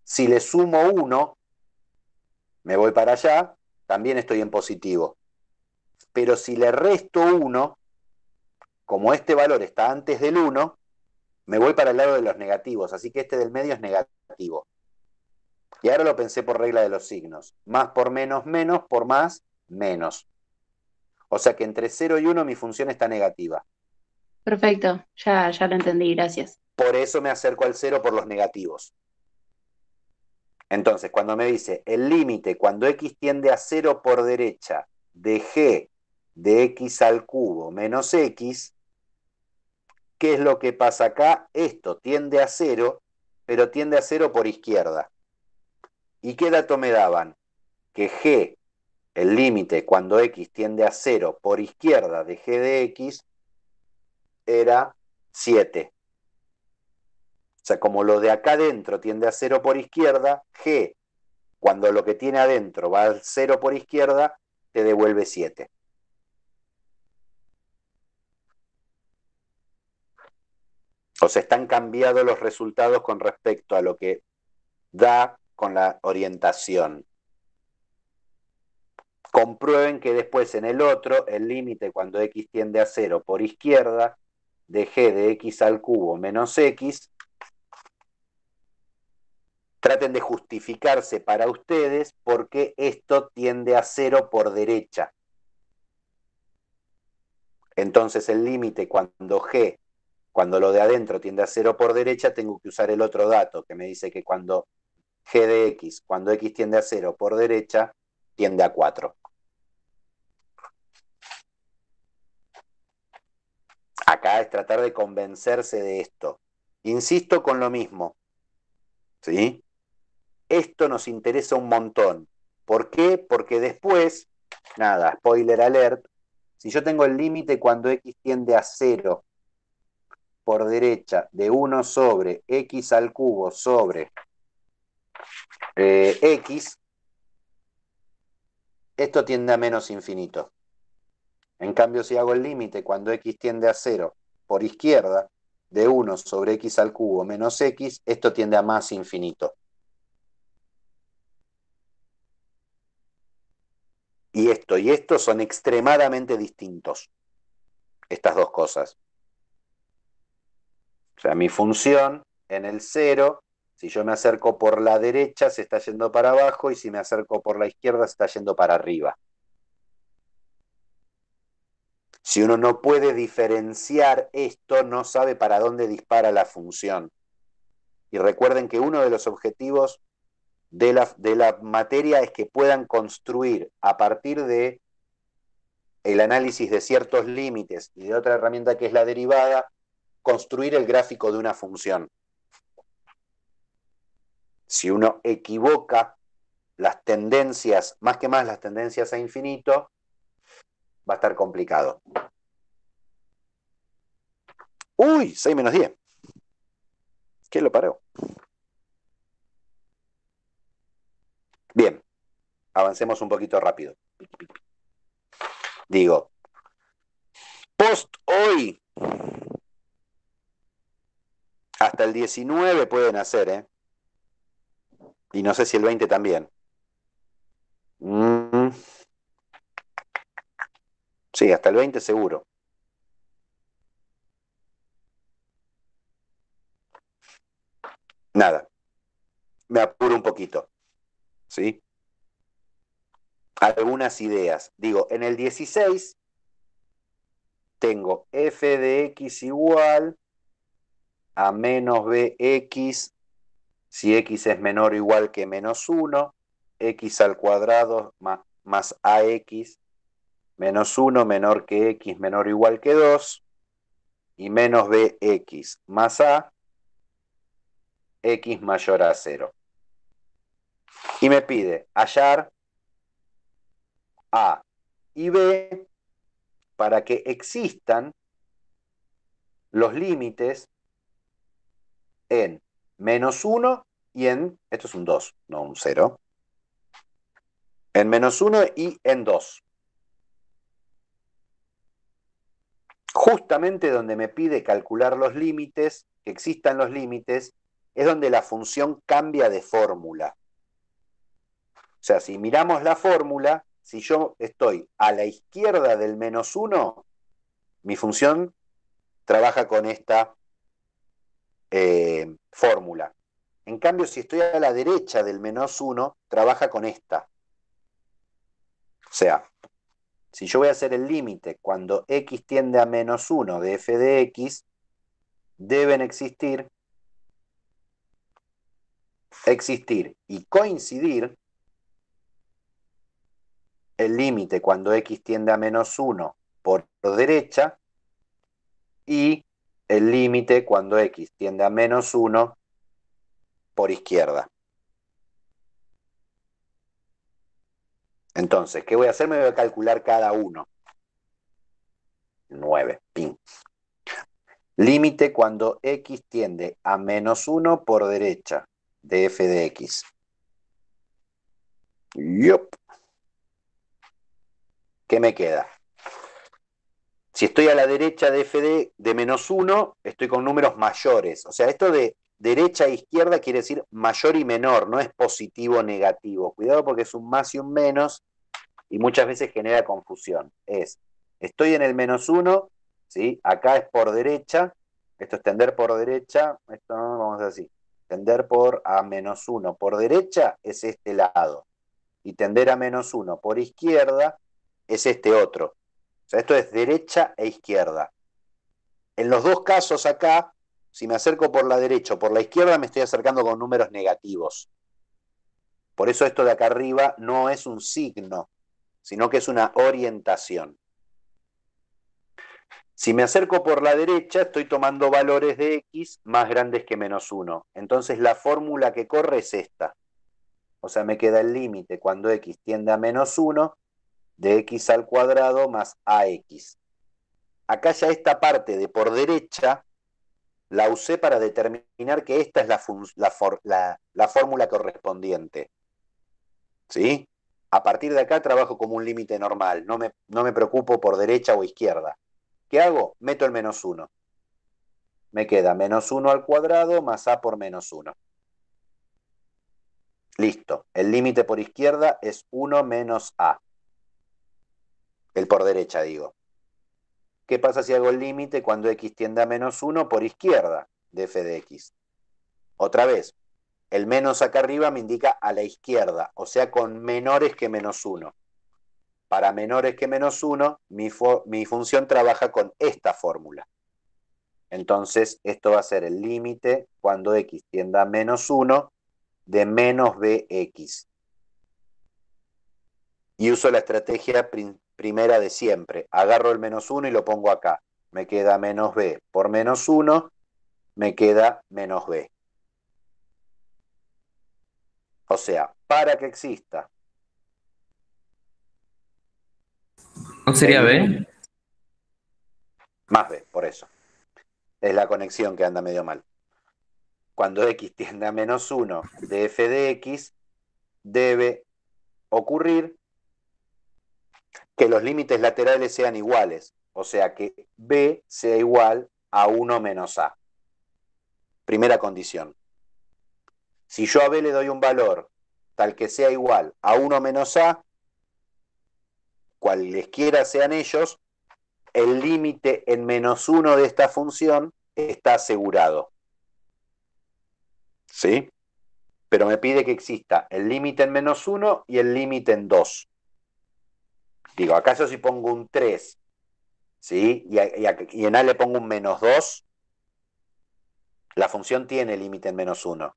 Si le sumo 1, me voy para allá, también estoy en positivo. Pero si le resto 1, como este valor está antes del 1, me voy para el lado de los negativos, así que este del medio es negativo. Y ahora lo pensé por regla de los signos. Más por menos, menos, por más, menos. O sea que entre 0 y 1 mi función está negativa. Perfecto, ya lo entendí, gracias. Por eso me acerco al 0 por los negativos. Entonces, cuando me dice el límite cuando x tiende a 0 por derecha de g de x al cubo menos x, ¿qué es lo que pasa acá? Esto tiende a 0, pero tiende a 0 por izquierda. ¿Y qué dato me daban? Que g, el límite cuando x tiende a 0 por izquierda de g de x, era 7. O sea, como lo de acá adentro tiende a 0 por izquierda, g, cuando lo que tiene adentro va al 0 por izquierda, te devuelve 7. O sea, están cambiados los resultados con respecto a lo que da con la orientación. Comprueben que después en el otro, el límite cuando x tiende a 0 por izquierda, de g de x al cubo menos x, traten de justificarse para ustedes por qué esto tiende a 0 por derecha. Entonces el límite cuando lo de adentro tiende a 0 por derecha, tengo que usar el otro dato que me dice que cuando g de x, cuando x tiende a 0 por derecha, tiende a 4. Acá es tratar de convencerse de esto. Insisto con lo mismo, ¿sí? Esto nos interesa un montón. ¿Por qué? Porque después, nada, spoiler alert, si yo tengo el límite cuando x tiende a 0 por derecha de 1 sobre x al cubo sobre x, esto tiende a menos infinito. En cambio, si hago el límite cuando x tiende a 0 por izquierda, de 1 sobre x al cubo menos x, esto tiende a más infinito. Y esto son extremadamente distintos, estas dos cosas. O sea, mi función en el 0, si yo me acerco por la derecha, se está yendo para abajo, y si me acerco por la izquierda, se está yendo para arriba. Si uno no puede diferenciar esto, no sabe para dónde dispara la función. Y recuerden que uno de los objetivos de la materia es que puedan construir a partir de el análisis de ciertos límites y de otra herramienta que es la derivada, construir el gráfico de una función. Si uno equivoca las tendencias, más que más las tendencias a infinito, va a estar complicado. ¡Uy! 6 menos 10. ¿Qué lo paró? Bien, avancemos un poquito rápido. Digo, post hoy, hasta el 19 pueden hacer, ¿eh? Y no sé si el 20 también. Sí, hasta el 20 seguro. Nada, me apuro un poquito, ¿sí? Algunas ideas. Digo, en el 16 tengo f de x igual a menos bx si x es menor o igual que menos 1, x al cuadrado más ax menos 1 menor que x menor o igual que 2, y menos bx más a, x mayor a 0. Y me pide hallar a y b para que existan los límites en menos 1 y esto es un 2, no un 0, en menos 1 y en 2. Justamente donde me pide calcular los límites, que existan los límites, es donde la función cambia de fórmula. O sea, si miramos la fórmula, si yo estoy a la izquierda del menos 1, mi función trabaja con esta fórmula. En cambio, si estoy a la derecha del menos 1, trabaja con esta. O sea, si yo voy a hacer el límite cuando x tiende a menos 1 de f de x, deben existir y coincidir el límite cuando x tiende a menos 1 por derecha y el límite cuando x tiende a menos 1 por izquierda. Entonces, ¿qué voy a hacer? Me voy a calcular cada uno. 9, pin. Límite cuando x tiende a menos 1 por derecha de f de x. Yup. ¿Qué me queda? Si estoy a la derecha de f de menos 1, estoy con números mayores. O sea, esto de derecha e izquierda quiere decir mayor y menor, no es positivo o negativo. Cuidado porque es un más y un menos y muchas veces genera confusión. Estoy en el menos 1, ¿sí? Acá es por derecha, esto es tender por derecha, esto vamos a hacer así. Tender por a menos 1 por derecha es este lado. Y tender a menos 1 por izquierda es este otro. O sea, esto es derecha e izquierda. En los dos casos acá, si me acerco por la derecha o por la izquierda, me estoy acercando con números negativos. Por eso esto de acá arriba no es un signo, sino que es una orientación. Si me acerco por la derecha, estoy tomando valores de x más grandes que menos 1. Entonces la fórmula que corre es esta. O sea, me queda el límite cuando x tiende a menos 1 de x al cuadrado más ax. Acá ya esta parte de por derecha la usé para determinar que esta es la fórmula correspondiente. ¿Sí? A partir de acá trabajo como un límite normal, no me preocupo por derecha o izquierda. ¿Qué hago? Meto el menos 1. Me queda menos 1 al cuadrado más a por menos 1. Listo. El límite por izquierda es 1 menos a. El por derecha, digo. ¿Qué pasa si hago el límite cuando x tiende a menos 1 por izquierda de f de x? Otra vez, el menos acá arriba me indica a la izquierda, o sea, con menores que menos 1. Para menores que menos 1, mi función trabaja con esta fórmula. Entonces, esto va a ser el límite cuando x tienda a menos 1 de menos bx. Y uso la estrategia primera de siempre. Agarro el menos 1 y lo pongo acá. Me queda menos b por menos 1, me queda menos b. O sea, para que exista ¿No sería el B? límite más b, por eso. Es la conexión que anda medio mal. Cuando x tiende a menos 1 de f de x, debe ocurrir que los límites laterales sean iguales. O sea, que b sea igual a 1 menos a. Primera condición. Si yo a b le doy un valor tal que sea igual a 1 menos a, cualesquiera sean ellos, el límite en menos 1 de esta función está asegurado. ¿Sí? Pero me pide que exista el límite en menos 1 y el límite en 2. Digo, ¿acaso si pongo un 3, ¿sí? y en a le pongo un menos 2, la función tiene límite en menos 1.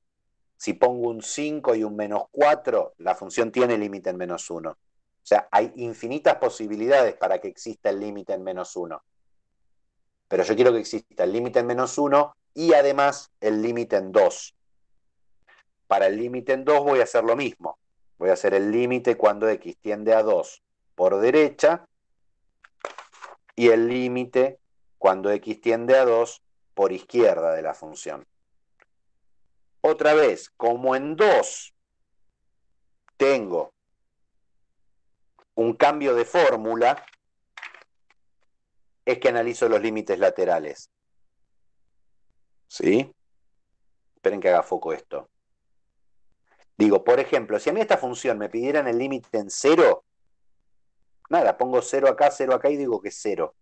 Si pongo un 5 y un menos 4, la función tiene límite en menos 1. O sea, hay infinitas posibilidades para que exista el límite en menos 1. Pero yo quiero que exista el límite en menos 1 y además el límite en 2. Para el límite en 2 voy a hacer lo mismo. Voy a hacer el límite cuando x tiende a 2 por derecha y el límite cuando x tiende a 2 por izquierda de la función. Otra vez, como en 2 tengo un cambio de fórmula, es que analizo los límites laterales. ¿Sí? Esperen que haga foco esto. Digo, por ejemplo, si a mí esta función me pidieran el límite en 0, nada, pongo 0 acá y digo que es 0.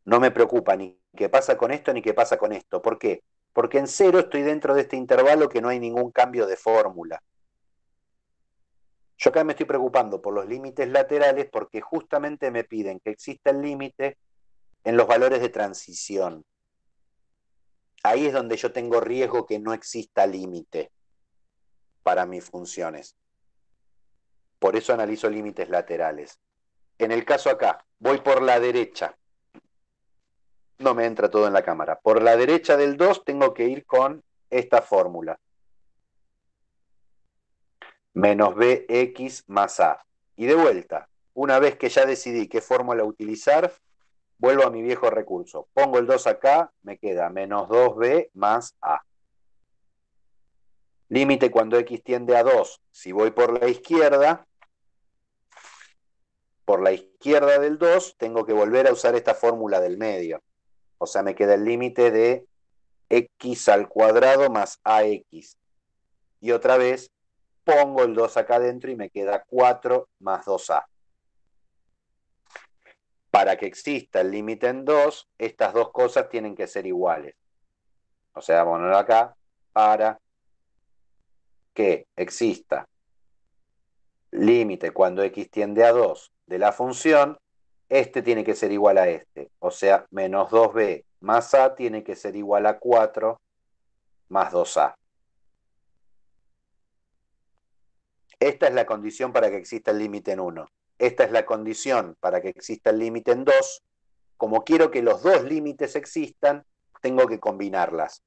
No me preocupa ni qué pasa con esto ni qué pasa con esto. ¿Por qué? Porque en 0 estoy dentro de este intervalo que no hay ningún cambio de fórmula. Yo acá me estoy preocupando por los límites laterales porque justamente me piden que exista el límite en los valores de transición. Ahí es donde yo tengo riesgo que no exista límite para mis funciones. Por eso analizo límites laterales. En el caso acá, voy por la derecha. No me entra todo en la cámara. Por la derecha del 2 tengo que ir con esta fórmula. Menos bx más a. Y de vuelta, una vez que ya decidí qué fórmula utilizar, vuelvo a mi viejo recurso. Pongo el 2 acá, me queda menos 2b más a. Límite cuando x tiende a 2. Si voy por la izquierda del 2, tengo que volver a usar esta fórmula del medio. O sea, me queda el límite de x al cuadrado más ax. Y otra vez pongo el 2 acá adentro y me queda 4 más 2a. Para que exista el límite en 2, estas dos cosas tienen que ser iguales. O sea, vamos a poner acá, para que exista límite cuando x tiende a 2 de la función, este tiene que ser igual a este. O sea, menos 2b más a tiene que ser igual a 4 más 2a. Esta es la condición para que exista el límite en 1. Esta es la condición para que exista el límite en 2. Como quiero que los dos límites existan, tengo que combinarlas.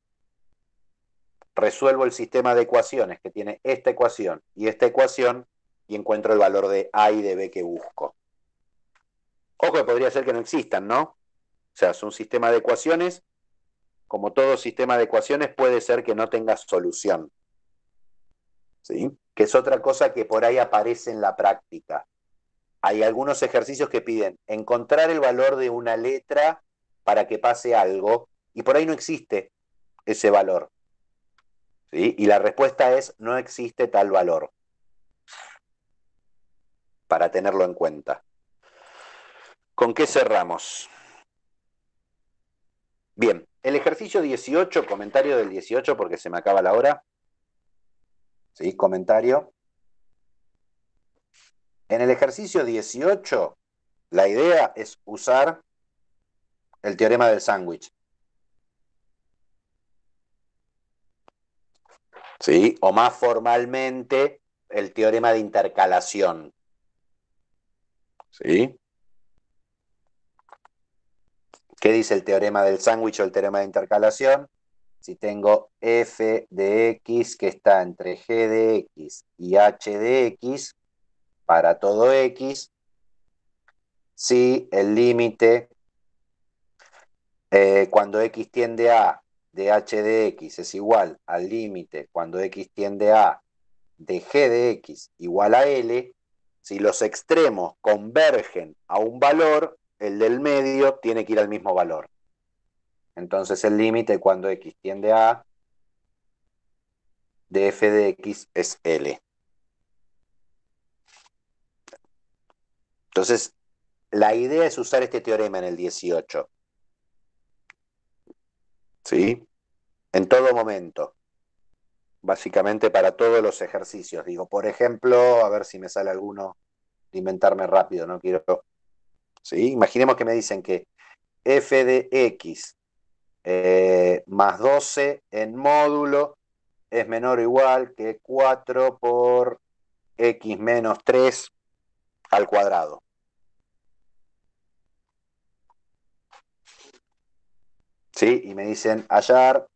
Resuelvo el sistema de ecuaciones que tiene esta ecuación y encuentro el valor de a y de b que busco. Ojo que podría ser que no existan, ¿no? O sea, es un sistema de ecuaciones. Como todo sistema de ecuaciones, puede ser que no tenga solución. ¿Sí? Que es otra cosa que por ahí aparece en la práctica. Hay algunos ejercicios que piden encontrar el valor de una letra para que pase algo, y por ahí no existe ese valor. ¿Sí? Y la respuesta es: no existe tal valor. Para tenerlo en cuenta. ¿Con qué cerramos? Bien, el ejercicio 18, comentario del 18 porque se me acaba la hora. ¿Sí? Comentario. En el ejercicio 18, la idea es usar el teorema del sándwich. ¿Sí? O más formalmente, el teorema de intercalación. ¿Sí? ¿Qué dice el teorema del sándwich o el teorema de intercalación? Si tengo f de x que está entre g de x y h de x, para todo x, si el límite cuando x tiende a de h de x es igual al límite cuando x tiende a de g de x igual a L, si los extremos convergen a un valor, el del medio tiene que ir al mismo valor. Entonces el límite cuando x tiende a de f de x es L. Entonces, la idea es usar este teorema en el 18. ¿Sí? En todo momento. Básicamente para todos los ejercicios. Digo, por ejemplo, a ver si me sale alguno de inventarme rápido, no quiero. ¿Sí? Imaginemos que me dicen que f de x más 12 en módulo es menor o igual que 4 por x menos 3 al cuadrado. ¿Sí? Y me dicen hallar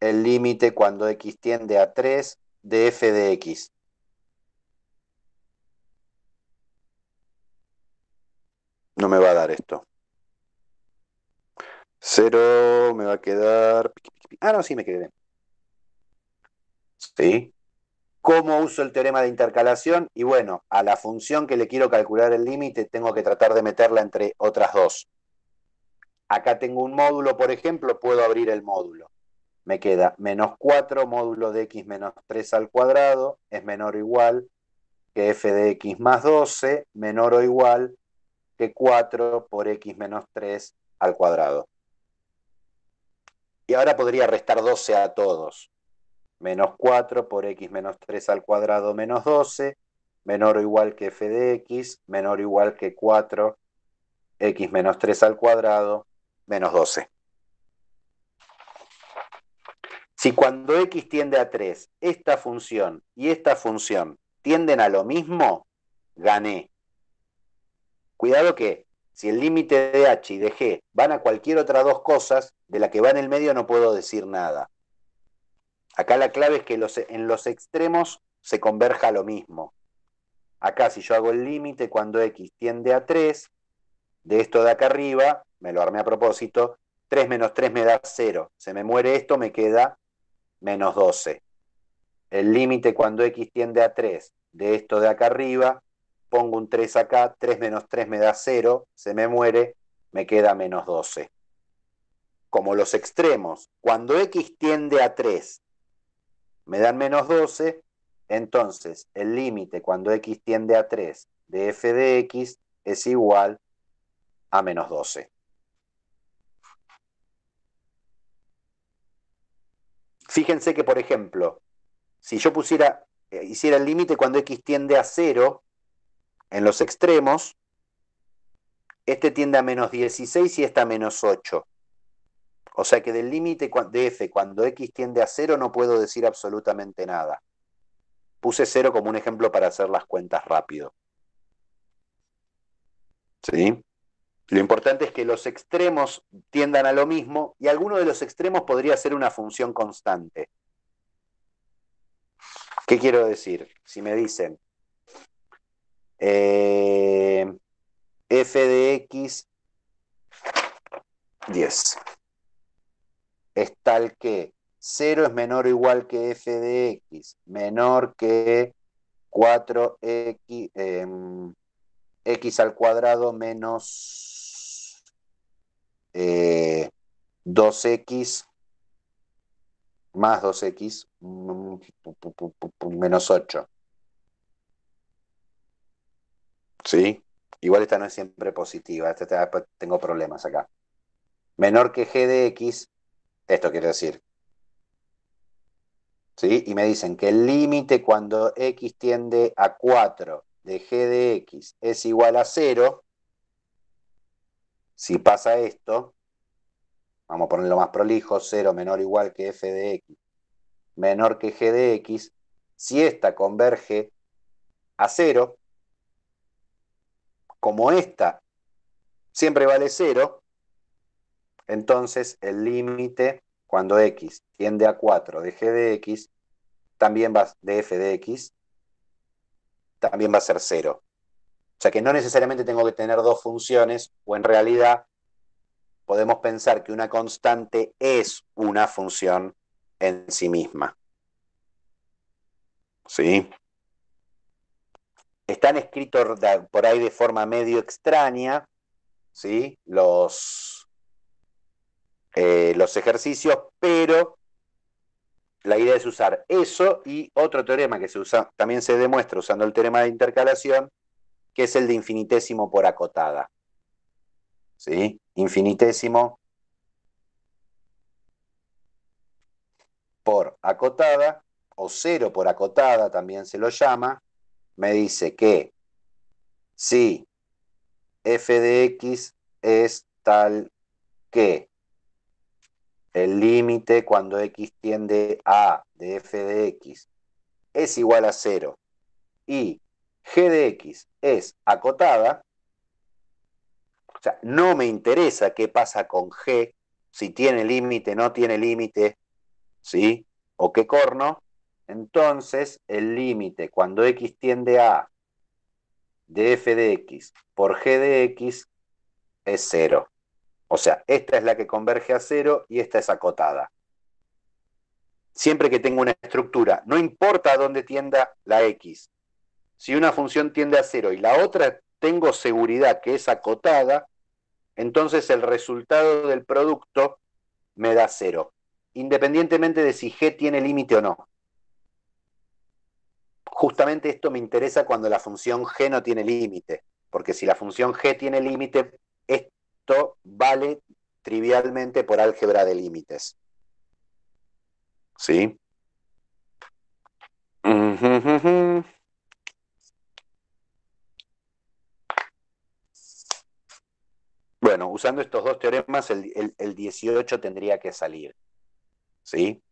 el límite cuando x tiende a 3 de f de x. No me va a dar esto. 0 me va a quedar... Ah, no, sí me quedé. ¿Sí? ¿Cómo uso el teorema de intercalación? Y bueno, a la función que le quiero calcular el límite tengo que tratar de meterla entre otras dos. Acá tengo un módulo, por ejemplo, puedo abrir el módulo. Me queda menos 4 módulo de x menos 3 al cuadrado es menor o igual que f de x más 12, menor o igual que 4 por x menos 3 al cuadrado. Y ahora podría restar 12 a todos. Menos 4 por x menos 3 al cuadrado menos 12, menor o igual que f de x, menor o igual que 4 x menos 3 al cuadrado menos 12. Si cuando x tiende a 3, esta función y esta función tienden a lo mismo, gané. Cuidado que si el límite de h y de g van a cualquier otra dos cosas, de la que va en el medio no puedo decir nada. Acá la clave es que en los extremos se converja a lo mismo. Acá si yo hago el límite cuando x tiende a 3, de esto de acá arriba, me lo armé a propósito, 3 menos 3 me da 0. Se me muere esto, me queda menos 12. El límite cuando x tiende a 3, de esto de acá arriba, pongo un 3 acá, 3 menos 3 me da 0, se me muere, me queda menos 12. Como los extremos, cuando x tiende a 3, me dan menos 12, entonces el límite cuando x tiende a 3 de f de x es igual a menos 12. Fíjense que, por ejemplo, si yo hiciera el límite cuando x tiende a 0 en los extremos, este tiende a menos 16 y esta a menos 8. O sea que del límite de f cuando x tiende a 0 no puedo decir absolutamente nada. Puse 0 como un ejemplo para hacer las cuentas rápido. ¿Sí? Lo importante es que los extremos tiendan a lo mismo y alguno de los extremos podría ser una función constante. ¿Qué quiero decir? Si me dicen f de x 10 es tal que 0 es menor o igual que f de x, menor que 4x, x al cuadrado menos 2x más 2x menos 8. ¿Sí? Igual esta no es siempre positiva, tengo problemas acá. Menor que g de x, esto quiere decir. ¿Sí? Y me dicen que el límite cuando x tiende a 4 de g de x es igual a 0. Si pasa esto, vamos a ponerlo más prolijo, 0 menor o igual que f de x menor que g de x, si esta converge a 0, como esta siempre vale 0, entonces el límite cuando x tiende a 4 de g de x también va de f de x también va a ser 0. O sea que no necesariamente tengo que tener dos funciones, o en realidad podemos pensar que una constante es una función en sí misma. ¿Sí? Están escritos por ahí de forma medio extraña, ¿sí? Los ejercicios, pero la idea es usar eso y otro teorema que también se demuestra usando el teorema de intercalación, que es el de infinitésimo por acotada. ¿Sí? Infinitésimo por acotada, o cero por acotada también se lo llama, me dice que si f de x es tal que el límite cuando x tiende a de f de x es igual a 0 y g de x es acotada, o sea, no me interesa qué pasa con g, si tiene límite, no tiene límite, ¿sí? O qué corno, entonces el límite cuando x tiende a de f de x por g de x es 0. O sea, esta es la que converge a 0 y esta es acotada. Siempre que tengo una estructura, no importa a dónde tienda la x, si una función tiende a 0 y la otra tengo seguridad que es acotada, entonces el resultado del producto me da 0, independientemente de si g tiene límite o no. Justamente esto me interesa cuando la función g no tiene límite, porque si la función g tiene límite, esto vale trivialmente por álgebra de límites. ¿Sí? Bueno, usando estos dos teoremas, el 18 tendría que salir. ¿Sí?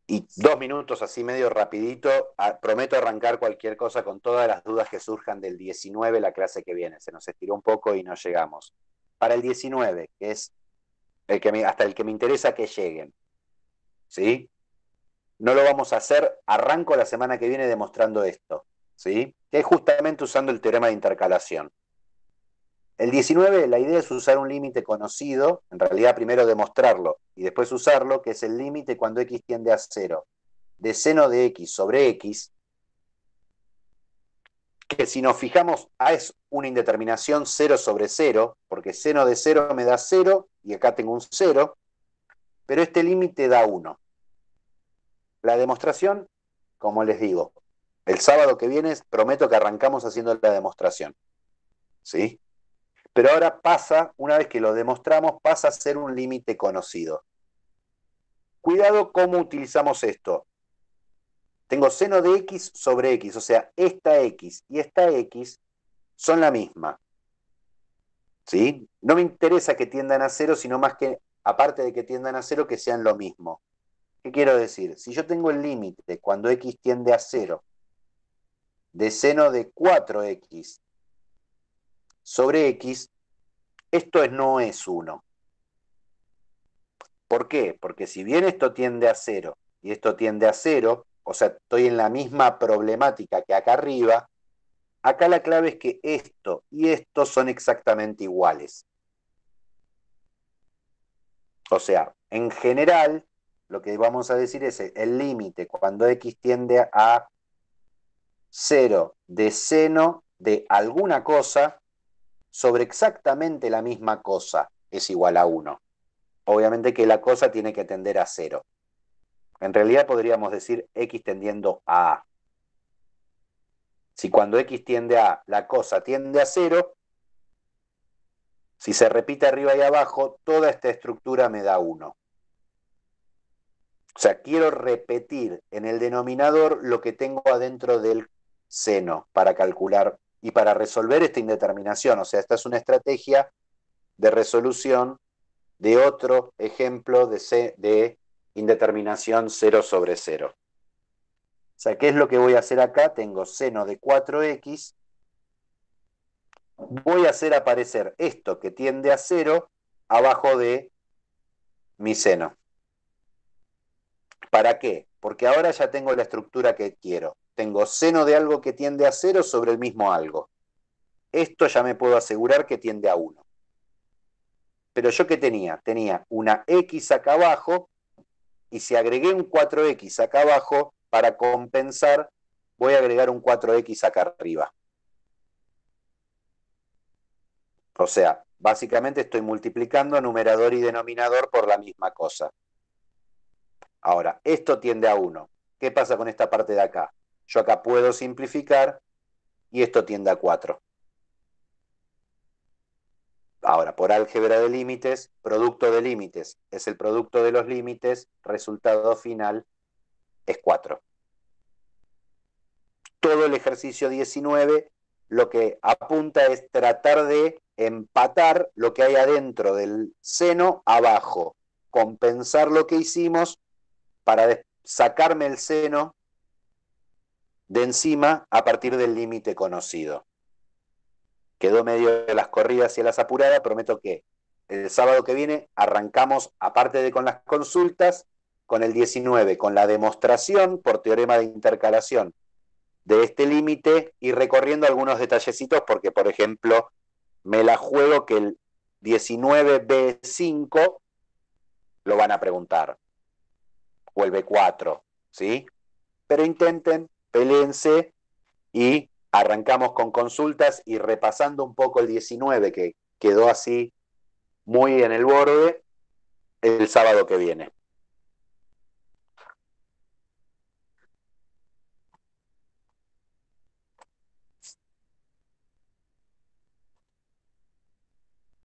Y 2 minutos así medio rapidito, prometo arrancar cualquier cosa con todas las dudas que surjan del 19 la clase que viene. Se nos estiró un poco y no llegamos. Para el 19, que es hasta el que me interesa que lleguen. ¿Sí? No lo vamos a hacer, arranco la semana que viene demostrando esto. ¿Sí? Que es justamente usando el teorema de intercalación. El 19, la idea es usar un límite conocido, en realidad primero demostrarlo y después usarlo, que es el límite cuando x tiende a 0, de seno de x sobre x, que si nos fijamos, A es una indeterminación 0 sobre 0, porque seno de 0 me da 0, y acá tengo un 0, pero este límite da 1. La demostración, como les digo, el sábado que viene prometo que arrancamos haciendo la demostración. ¿Sí? Pero ahora pasa, una vez que lo demostramos, pasa a ser un límite conocido. Cuidado cómo utilizamos esto. Tengo seno de x sobre x, o sea, esta x y esta x son la misma. ¿Sí? No me interesa que tiendan a cero, sino más que, aparte de que tiendan a cero, que sean lo mismo. ¿Qué quiero decir? Si yo tengo el límite cuando x tiende a cero de seno de 4x sobre x, esto no es 1. ¿Por qué? Porque si bien esto tiende a cero y esto tiende a cero, o sea, estoy en la misma problemática que acá arriba, acá la clave es que esto y esto son exactamente iguales. O sea, en general, lo que vamos a decir es el límite cuando x tiende a 0 de seno de alguna cosa sobre exactamente la misma cosa es igual a 1. Obviamente que la cosa tiene que tender a 0. En realidad podríamos decir x tendiendo a A. Si cuando x tiende a la cosa tiende a 0, si se repite arriba y abajo, toda esta estructura me da 1. O sea, quiero repetir en el denominador lo que tengo adentro del seno para calcular y para resolver esta indeterminación. O sea, esta es una estrategia de resolución de otro ejemplo de indeterminación 0 sobre 0. O sea, ¿qué es lo que voy a hacer acá? Tengo seno de 4x. Voy a hacer aparecer esto que tiende a 0 abajo de mi seno. ¿Para qué? Porque ahora ya tengo la estructura que quiero. Tengo seno de algo que tiende a 0 sobre el mismo algo. Esto ya me puedo asegurar que tiende a 1. Pero yo ¿qué tenía? Tenía una x acá abajo, y si agregué un 4x acá abajo, para compensar, voy a agregar un 4x acá arriba. O sea, básicamente estoy multiplicando numerador y denominador por la misma cosa. Ahora, esto tiende a 1. ¿Qué pasa con esta parte de acá? Yo acá puedo simplificar y esto tiende a 4. Ahora, por álgebra de límites, producto de límites es el producto de los límites, resultado final es 4. Todo el ejercicio 19 lo que apunta es tratar de empatar lo que hay adentro del seno abajo, compensar lo que hicimos para sacarme el seno de encima a partir del límite conocido. Quedó medio de las corridas y a las apuradas, prometo que el sábado que viene arrancamos, aparte de con las consultas, con el 19, con la demostración por teorema de intercalación de este límite y recorriendo algunos detallecitos porque, por ejemplo, me la juego que el 19b5 lo van a preguntar, o el b4, ¿sí? Pero intenten, peleense y arrancamos con consultas y repasando un poco el 19 que quedó así muy en el borde el sábado que viene.